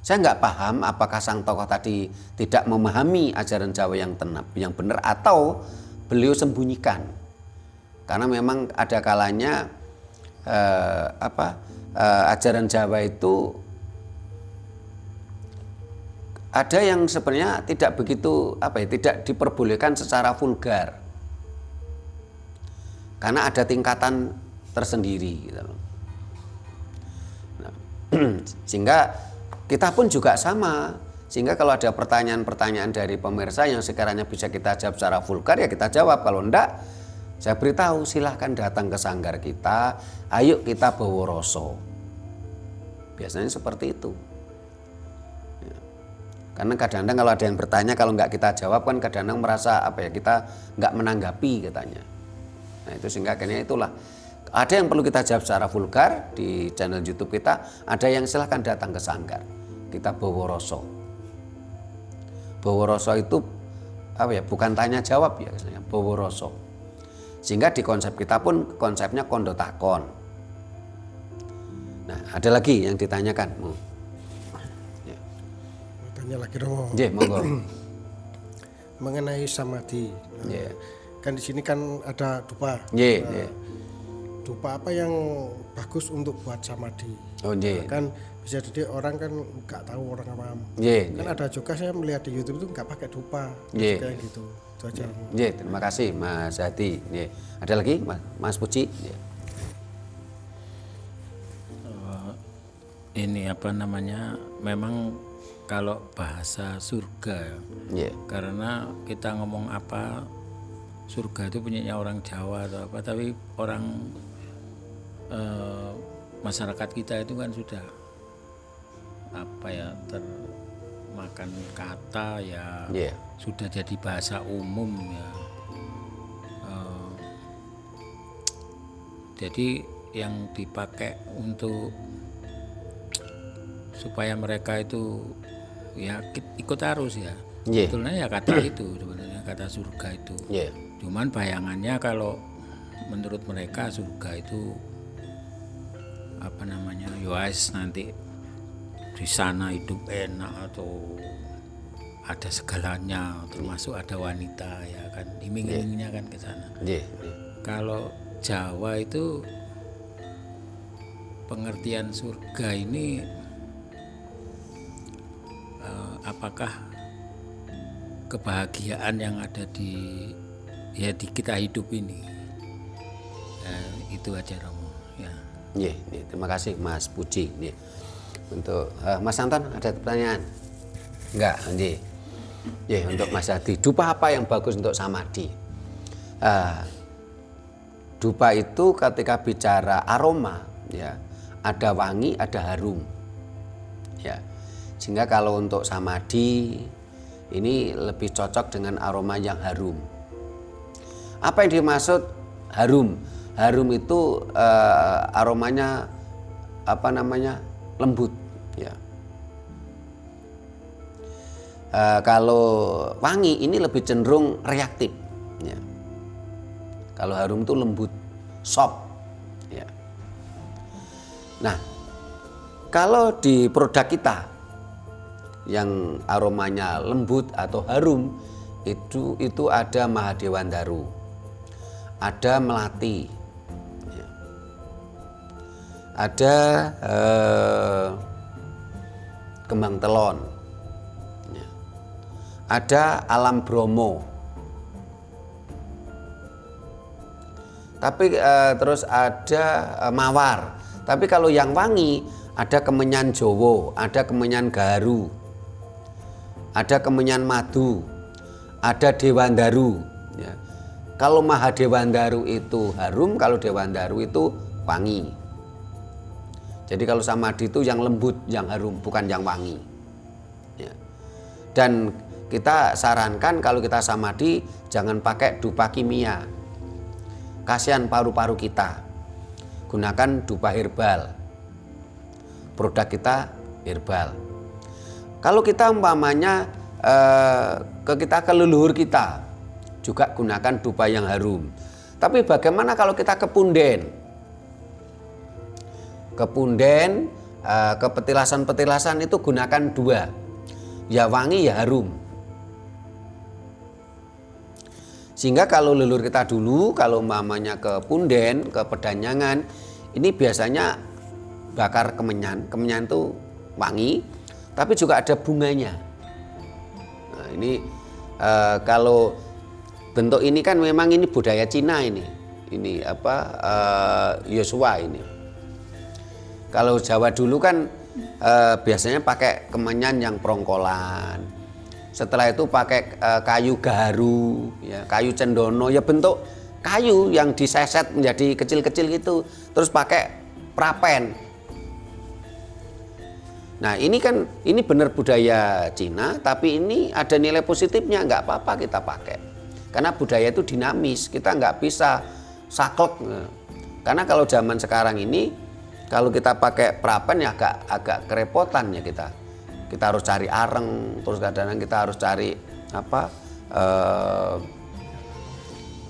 Saya nggak paham apakah sang tokoh tadi tidak memahami ajaran Jawa yang benar atau beliau sembunyikan. Karena memang ada kalanya ajaran Jawa itu ada yang sebenarnya tidak begitu tidak diperbolehkan secara vulgar. Karena ada tingkatan tersendiri gitu loh. Nah, sehingga kita pun juga sama. Sehingga kalau ada pertanyaan-pertanyaan dari pemirsa yang sekiranya bisa kita jawab secara vulgar, ya kita jawab. Kalau enggak, saya beritahu silahkan datang ke sanggar kita, ayo kita bawa rasa. Biasanya seperti itu. Ya. Karena kadang-kadang kalau ada yang bertanya, kalau enggak kita jawab kan kadang-kadang merasa kita enggak menanggapi katanya. Nah itu sehingga akhirnya itulah. Ada yang perlu kita jawab secara vulgar di channel YouTube kita, ada yang silahkan datang ke sanggar. Kita bawa rasa. Bawa rasa itu bukan tanya jawab ya, bawa rasa. Sehingga di konsep kita pun konsepnya kondo takon. Nah, ada lagi yang ditanyakan. Ya. Tanya lagi dong. Nggih, monggo. Mengenai samadhi. Nggih. Kan di sini kan ada dupa. Nggih, dupa apa yang bagus untuk buat samadhi? Oh, nggih. Kan bisa jadi orang kan nggak tahu orang awam. Nggih. Kan ada juga saya melihat di YouTube itu nggak pakai dupa. Nggih. Kayak gitu. Itu aja. Nggih, terima kasih Mas Hadi. Nggih. Ada lagi Mas Puji? Nggih. Ini memang kalau bahasa surga, Nggih. karena kita ngomong apa surga itu punyanya orang Jawa atau apa, tapi orang masyarakat kita itu kan sudah termakan kata ya, Yeah. sudah jadi bahasa umum ya. Jadi yang dipakai untuk supaya mereka itu ya ikut arus ya. Yeah. Sebetulnya ya kata itu sebenarnya kata surga itu. Yeah. Cuman bayangannya kalau menurut mereka surga itu yoas nanti di sana hidup enak atau ada segalanya termasuk ada wanita ya kan, iming-imingnya kan ke sana. Yeah. Kalau Jawa itu pengertian surga ini apakah kebahagiaan yang ada di kita hidup ini, itu aja Romo ya. Yeah. Terima kasih Mas Puji. Yeah. Untuk Mas Anton ada pertanyaan? Enggak, nggih. Yeah, untuk Mas Hadi, dupa apa yang bagus untuk samadhi? Dupa itu ketika bicara aroma ya, ada wangi, ada harum. Ya. Sehingga kalau untuk samadhi ini lebih cocok dengan aroma yang harum. Apa yang dimaksud harum? Harum itu aromanya lembut ya. Kalau wangi ini lebih cenderung reaktif ya. Kalau harum itu lembut, soft ya. Nah, kalau di produk kita yang aromanya lembut atau harum itu ada Mahadewandaru, ada Melati, ya. Ada Kembang Telon, ya. Ada Alam Bromo, tapi terus ada Mawar. Tapi kalau yang wangi ada Kemenyan Jowo, ada Kemenyan Gaharu, ada Kemenyan Madu, ada Dewandaru. Ya. Kalau Mahadewandaru itu harum, kalau Dewandaru itu wangi. Jadi kalau samadhi itu yang lembut, yang harum, bukan yang wangi. Ya. Dan kita sarankan kalau kita samadhi jangan pakai dupa kimia. Kasihan paru-paru kita. Gunakan dupa herbal. Produk kita herbal. Kalau kita umpamanya ke leluhur kita juga gunakan dupa yang harum. Tapi bagaimana kalau kita ke punden? Ke punden, ke petilasan-petilasan itu gunakan 2. Ya wangi ya harum. Sehingga kalau leluhur kita dulu, kalau mamanya ke punden, ke pedanyangan, ini biasanya bakar kemenyan. Kemenyan itu wangi, tapi juga ada bunganya. Nah, ini kalau bentuk ini kan memang ini budaya Cina ini Yosua ini. Kalau Jawa dulu kan biasanya pakai kemenyan yang prongkolan. Setelah itu pakai kayu gaharu, ya, kayu cendono, ya bentuk kayu yang diseset menjadi kecil-kecil gitu. Terus pakai prapen. Nah ini kan benar budaya Cina, tapi ini ada nilai positifnya, nggak apa-apa kita pakai. Karena budaya itu dinamis, kita nggak bisa saklek. Karena kalau zaman sekarang ini, kalau kita pakai prapen ya agak kerepotan ya kita harus cari areng, terus kadang-kadang kita harus cari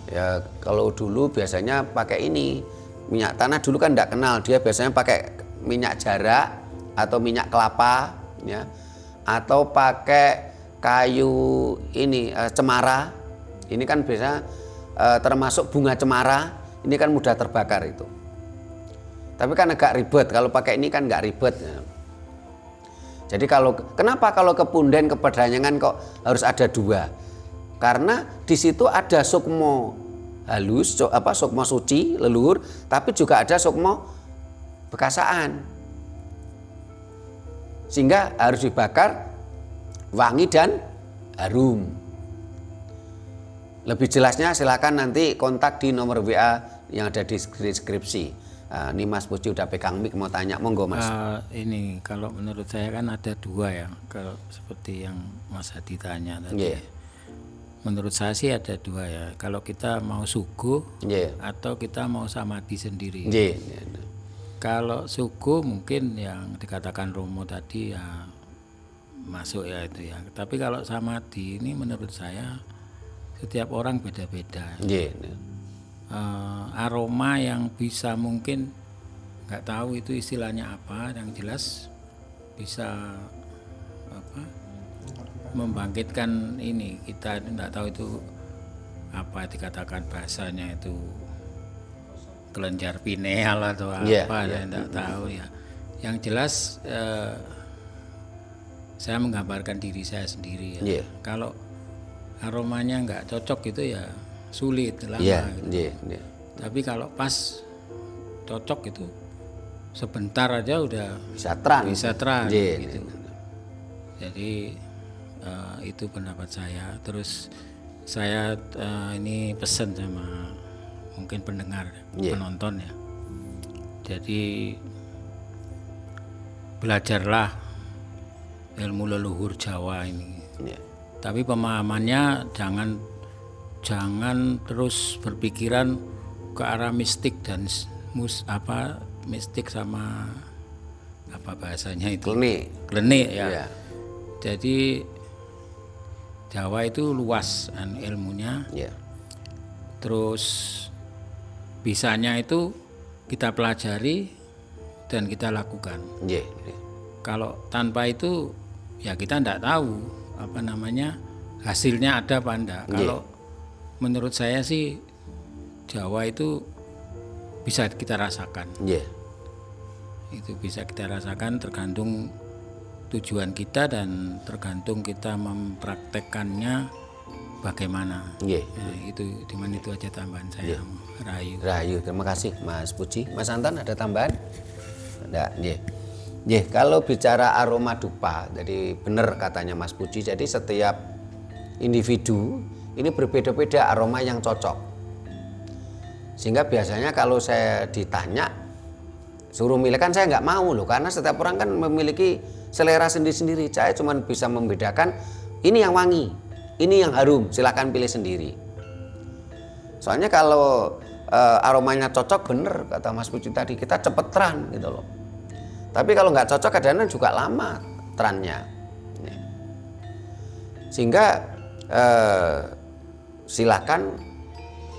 ya kalau dulu biasanya pakai ini minyak tanah, dulu kan nggak kenal, dia biasanya pakai minyak jarak atau minyak kelapa ya, atau pakai kayu ini cemara. Ini kan biasa termasuk bunga cemara, ini kan mudah terbakar itu. Tapi kan agak ribet, kalau pakai ini kan nggak ribet ya. Jadi kenapa kalau ke punden, ke pedanyangan kok harus ada 2? Karena di situ ada sukmo halus, sukmo suci leluhur, tapi juga ada sukmo bekasaan. Sehingga harus dibakar wangi dan harum. Lebih jelasnya silakan nanti kontak di nomor WA yang ada di deskripsi. Ini Mas Puji udah pegang mic mau tanya, monggo Mas. Ini kalau menurut saya kan ada 2 ya, seperti yang Mas Hadi tanya tadi. Menurut saya sih ada 2 ya. Kalau kita mau suguh atau kita mau samadhi sendiri. Kalau suguh mungkin yang dikatakan Romo tadi ya masuk ya itu ya. Tapi kalau samadhi ini menurut saya setiap orang beda-beda. Aroma yang bisa mungkin nggak tahu itu istilahnya apa, yang jelas bisa membangkitkan ini, kita nggak tahu itu apa dikatakan bahasanya itu kelenjar pineal atau apa, nggak tahu ya. Yang jelas saya menggambarkan diri saya sendiri ya. Kalau aromanya nggak cocok gitu ya sulit lama gitu. Tapi kalau pas cocok itu sebentar aja udah bisa terang gitu. Jadi itu pendapat saya. Terus saya ini pesan sama mungkin pendengar, penonton ya. Jadi belajarlah ilmu leluhur Jawa ini. Tapi pemahamannya jangan terus berpikiran ke arah mistik dan mistik sama apa bahasanya itu klenik ya. Jadi Jawa itu luas ilmunya. Terus bisanya itu kita pelajari dan kita lakukan. Kalau tanpa itu ya kita enggak tahu hasilnya ada apa enggak. Kalau menurut saya sih Jawa itu bisa kita rasakan. Itu bisa kita rasakan tergantung tujuan kita dan tergantung kita mempraktekkannya bagaimana. Itu dimana itu aja tambahan saya. Rahayu. Terima kasih Mas Puji. Mas Anton ada tambahan? Enggak. Kalau bicara aroma dupa, jadi benar katanya Mas Puji. Jadi setiap individu ini berbeda-beda aroma yang cocok. Sehingga biasanya kalau saya ditanya suruh milih, kan saya nggak mau loh, karena setiap orang kan memiliki selera sendiri-sendiri. Saya cuma bisa membedakan ini yang wangi, ini yang harum, silakan pilih sendiri. Soalnya kalau aromanya cocok, bener kata Mas Puji tadi, kita cepet teran gitu loh. Tapi kalau nggak cocok kadang-kadang juga lama terannya. Sehingga silakan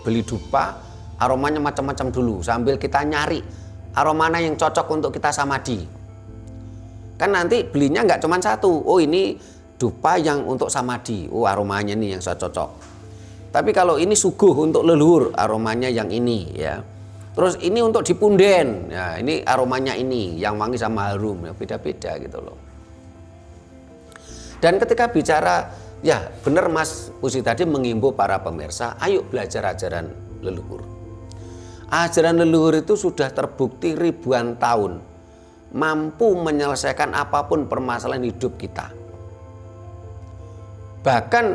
beli dupa, aromanya macam-macam dulu sambil kita nyari aroma mana yang cocok untuk kita samadhi. Kan nanti belinya nggak cuma satu, oh ini dupa yang untuk samadhi, oh aromanya nih yang saya cocok. Tapi kalau ini suguh untuk leluhur, aromanya yang ini ya. Terus ini untuk dipunden, ya ini aromanya ini yang wangi sama harum, ya beda-beda gitu loh. Dan ketika bicara, ya benar Mas Pusi tadi mengimbau para pemirsa, ayo belajar ajaran leluhur. Ajaran leluhur itu sudah terbukti ribuan tahun mampu menyelesaikan apapun permasalahan hidup kita. Bahkan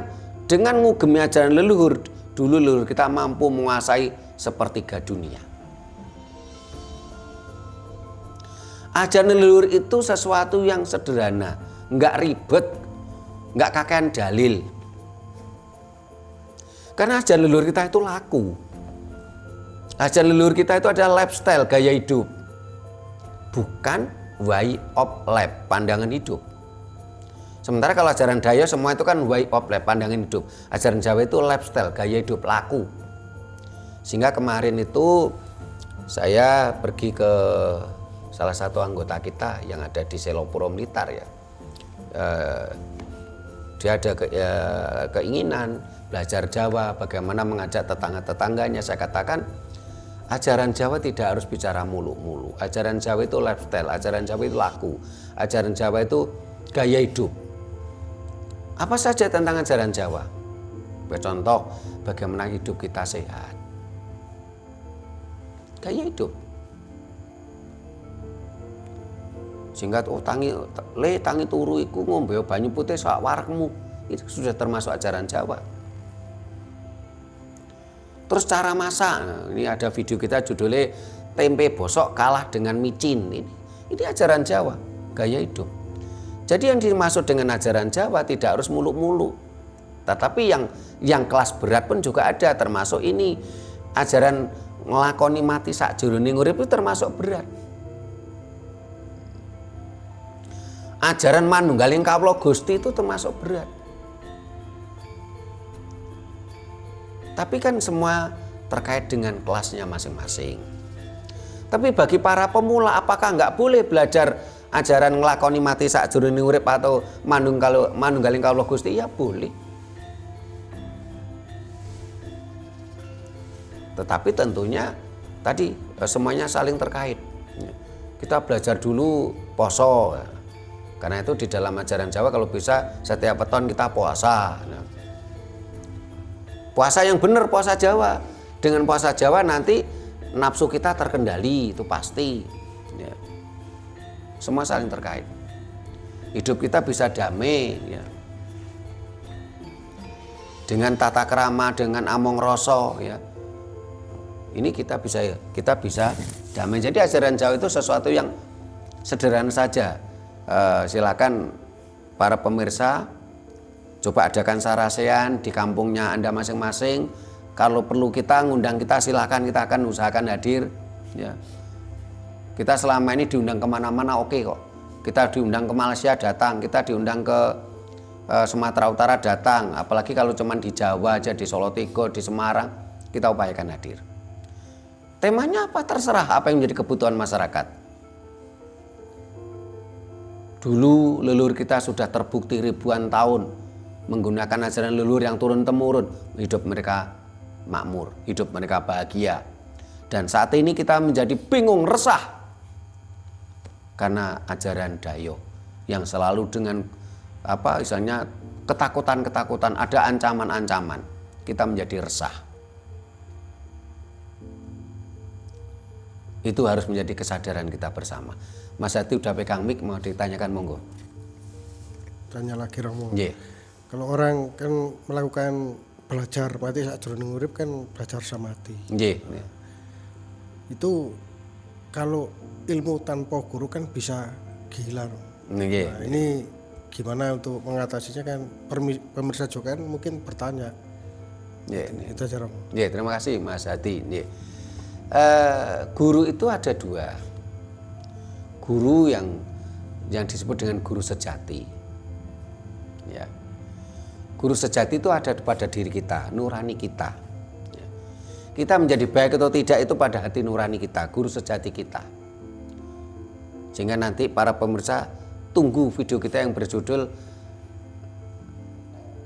dengan ngugemi ajaran leluhur, dulu leluhur kita mampu menguasai sepertiga dunia. Ajaran leluhur itu sesuatu yang sederhana, nggak ribet, nggak kakean dalil. Karena ajaran leluhur kita itu laku. Ajaran leluhur kita itu adalah lifestyle, gaya hidup. Bukan way of life, pandangan hidup. Sementara kalau ajaran Dayo semua itu kan way of life, pandangan hidup. Ajaran Jawa itu lifestyle, gaya hidup, laku. Sehingga kemarin itu saya pergi ke salah satu anggota kita yang ada di Selopuro Blitar ya. Dia ada keinginan belajar Jawa, bagaimana mengajak tetangga-tetangganya. Saya katakan ajaran Jawa tidak harus bicara mulu-mulu. Ajaran Jawa itu lifestyle, ajaran Jawa itu laku, ajaran Jawa itu gaya hidup. Apa saja tentang ajaran Jawa? Contoh, bagaimana hidup kita sehat. Gaya hidup. Sehingga tangi turu iku ngombe banyu putih sak warekmu. Itu sudah termasuk ajaran Jawa. Terus cara masak, ini ada video kita judulnya tempe bosok kalah dengan micin. Ini ajaran Jawa, gaya hidup. Jadi yang dimaksud dengan ajaran Jawa tidak harus muluk-muluk. Tetapi yang kelas berat pun juga ada, termasuk ini ajaran nglakoni mati sakjroning urip itu termasuk berat. Ajaran manunggaling kawula Gusti itu termasuk berat. Tapi kan semua terkait dengan kelasnya masing-masing. Tapi bagi para pemula, apakah nggak boleh belajar ajaran nglakoni mati sakjroning urip atau manunggaling kawula Gusti? Ya boleh. Tetapi tentunya tadi semuanya saling terkait. Kita belajar dulu poso. Karena itu di dalam ajaran Jawa kalau bisa setiap peton kita puasa. Puasa yang benar, puasa Jawa. Dengan puasa Jawa nanti nafsu kita terkendali, itu pasti. Ya. Semua saling terkait. Hidup kita bisa damai. Ya. Dengan tata krama, dengan among rasa. Ya. Ini kita bisa damai. Jadi ajaran Jawa itu sesuatu yang sederhana saja. Silakan para pemirsa coba adakan sarasean di kampungnya Anda masing-masing. Kalau perlu kita ngundang kita, silakan, kita akan usahakan hadir ya. Kita selama ini diundang kemana-mana oke kok. Kita diundang ke Malaysia datang, kita diundang ke Sumatera Utara datang. Apalagi kalau cuma di Jawa aja, di Solo Tigo, di Semarang, kita upayakan hadir. Temanya apa terserah, apa yang menjadi kebutuhan masyarakat. Dulu leluhur kita sudah terbukti ribuan tahun menggunakan ajaran leluhur yang turun-temurun. Hidup mereka makmur, hidup mereka bahagia. Dan saat ini kita menjadi bingung, resah karena ajaran Dayo yang selalu dengan misalnya ketakutan-ketakutan, ada ancaman-ancaman. Kita menjadi resah. Itu harus menjadi kesadaran kita bersama. Mas Hati udah pegang mic, mau ditanyakan monggo. Tanya lagi Romo. Yeah. Kalau orang kan melakukan belajar mati sakjroning urip kan belajar samadhi. Yeah. Itu kalau ilmu tanpa guru kan bisa gila. Yeah. Nah, ini gimana untuk mengatasinya kan pemirsa juga kan mungkin bertanya. Yeah. Itu aja Romo. Yeah, terima kasih Mas Hati. Yeah. Guru itu ada dua. Guru yang disebut dengan guru sejati. Ya. Guru sejati itu ada pada diri kita, nurani kita. Kita menjadi baik atau tidak itu pada hati nurani kita, guru sejati kita. Sehingga nanti para pemirsa tunggu video kita yang berjudul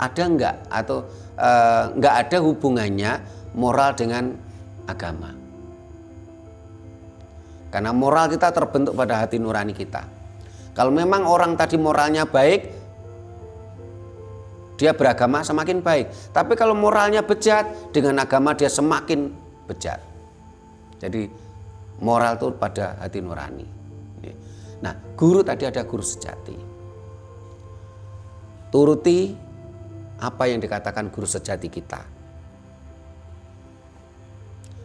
ada enggak atau enggak ada hubungannya moral dengan agama. Karena moral kita terbentuk pada hati nurani kita. Kalau memang orang tadi moralnya baik, dia beragama semakin baik. Tapi kalau moralnya bejat, dengan agama dia semakin bejat. Jadi moral itu pada hati nurani. Nah, guru tadi ada guru sejati. Turuti apa yang dikatakan guru sejati kita.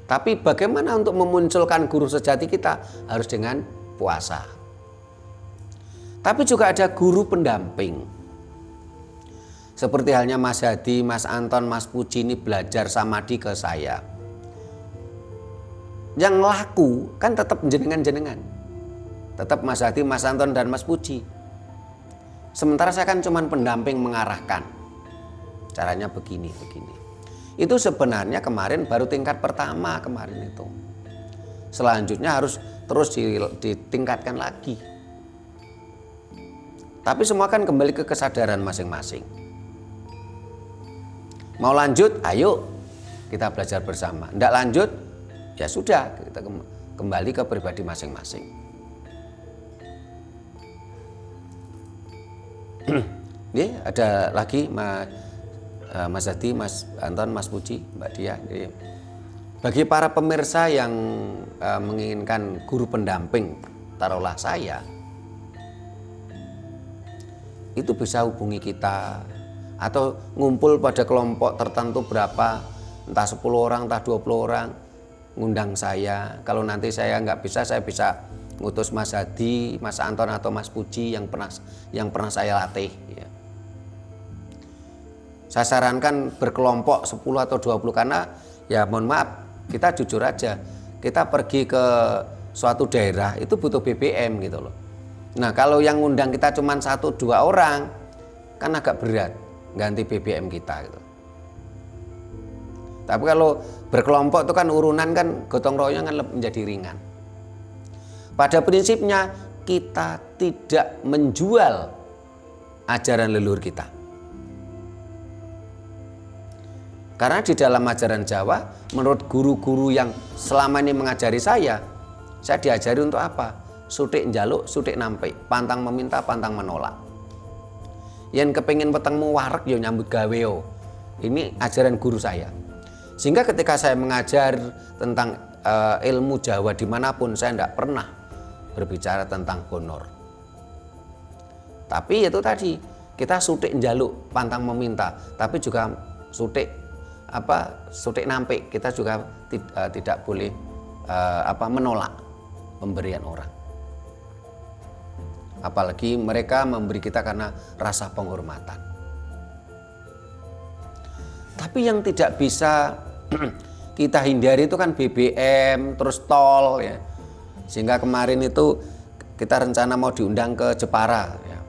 Tapi bagaimana untuk memunculkan guru sejati kita? Harus dengan puasa. Tapi juga ada guru pendamping. Seperti halnya Mas Hadi, Mas Anton, Mas Puji ini belajar samadi ke saya. Yang laku kan tetap jenengan-jenengan. Tetap Mas Hadi, Mas Anton, dan Mas Puji. Sementara saya kan cuma pendamping mengarahkan. Caranya begini. Itu sebenarnya kemarin baru tingkat pertama kemarin itu. Selanjutnya harus terus ditingkatkan lagi. Tapi semua kan kembali ke kesadaran masing-masing. Mau lanjut, ayo kita belajar bersama. Tidak lanjut, ya sudah, kita kembali ke pribadi masing-masing. Ini ada lagi Mas Hadi, Mas Anton, Mas Puji, Mbak Dia. Bagi para pemirsa yang menginginkan guru pendamping, taruhlah saya, itu bisa hubungi kita. Atau ngumpul pada kelompok tertentu berapa, entah 10 orang, entah 20 orang, ngundang saya. Kalau nanti saya nggak bisa, saya bisa ngutus Mas Hadi, Mas Anton atau Mas Puji yang pernah saya latih. Ya. Saya sarankan berkelompok 10 atau 20 karena ya mohon maaf, kita jujur aja, kita pergi ke suatu daerah itu butuh BBM gitu loh. Nah kalau yang ngundang kita cuma 1-2 orang kan agak berat ganti BBM kita gitu. Tapi kalau berkelompok itu kan urunan kan gotong royong kan menjadi ringan. Pada prinsipnya kita tidak menjual ajaran leluhur kita. Karena di dalam ajaran Jawa menurut guru-guru yang selama ini mengajari saya diajari untuk apa? Sutik njaluk, sutik nampik, pantang meminta, pantang menolak. Yang kepingin petengmu warek yo nyambut gawe yo. Ini ajaran guru saya. Sehingga ketika saya mengajar tentang ilmu Jawa dimanapun saya tidak pernah berbicara tentang honor. Tapi itu tadi kita sutik njaluk, pantang meminta, tapi juga sutik nampik. Kita juga tidak boleh menolak pemberian orang. Apalagi mereka memberi kita karena rasa penghormatan. Tapi yang tidak bisa kita hindari itu kan BBM, terus tol ya. Sehingga kemarin itu kita rencana mau diundang ke Jepara ya.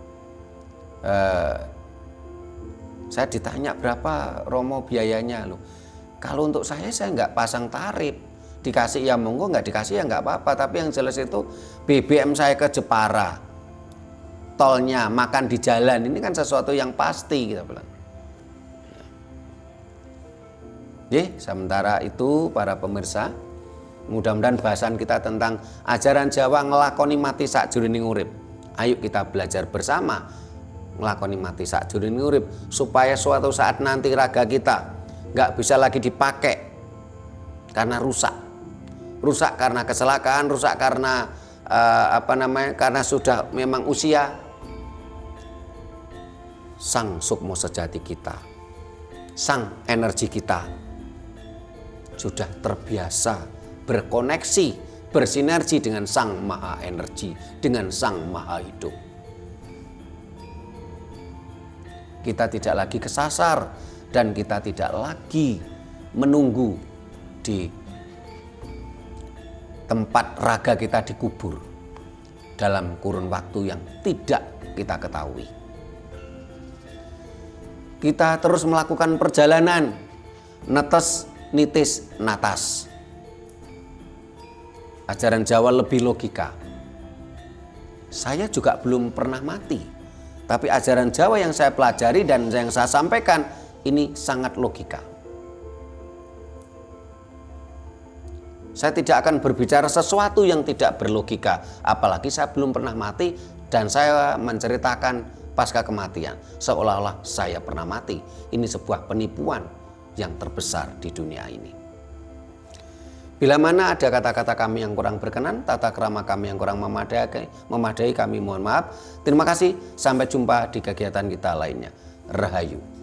Saya ditanya berapa Romo biayanya loh. Kalau untuk saya nggak pasang tarif. Dikasih ya monggo, nggak dikasih ya nggak apa-apa. Tapi yang jelas itu BBM saya ke Jepara, tolnya, makan di jalan, ini kan sesuatu yang pasti kita bilang. Sementara itu para pemirsa, mudah-mudahan bahasan kita tentang ajaran Jawa ngelakoni mati sakjroning urip. Ayo kita belajar bersama ngelakoni mati sakjroning urip supaya suatu saat nanti raga kita nggak bisa lagi dipakai karena rusak. Rusak karena kecelakaan, rusak karena karena sudah memang usia. Sang sukmo sejati kita, sang energi kita sudah terbiasa berkoneksi, bersinergi dengan sang maha energi, dengan sang maha hidup. Kita tidak lagi kesasar dan kita tidak lagi menunggu di tempat raga kita dikubur dalam kurun waktu yang tidak kita ketahui. kita terus melakukan perjalanan netes nitis natas. Ajaran Jawa lebih logika. Saya juga belum pernah mati, tapi ajaran Jawa yang saya pelajari dan yang saya sampaikan ini sangat logika. Saya tidak akan berbicara sesuatu yang tidak berlogika, apalagi saya belum pernah mati dan saya menceritakan pasca kematian seolah-olah saya pernah mati. Ini sebuah penipuan yang terbesar di dunia ini. Bila mana ada kata-kata kami yang kurang berkenan, tata krama kami yang kurang memadai, kami mohon maaf. Terima kasih, sampai jumpa di kegiatan kita lainnya. Rahayu.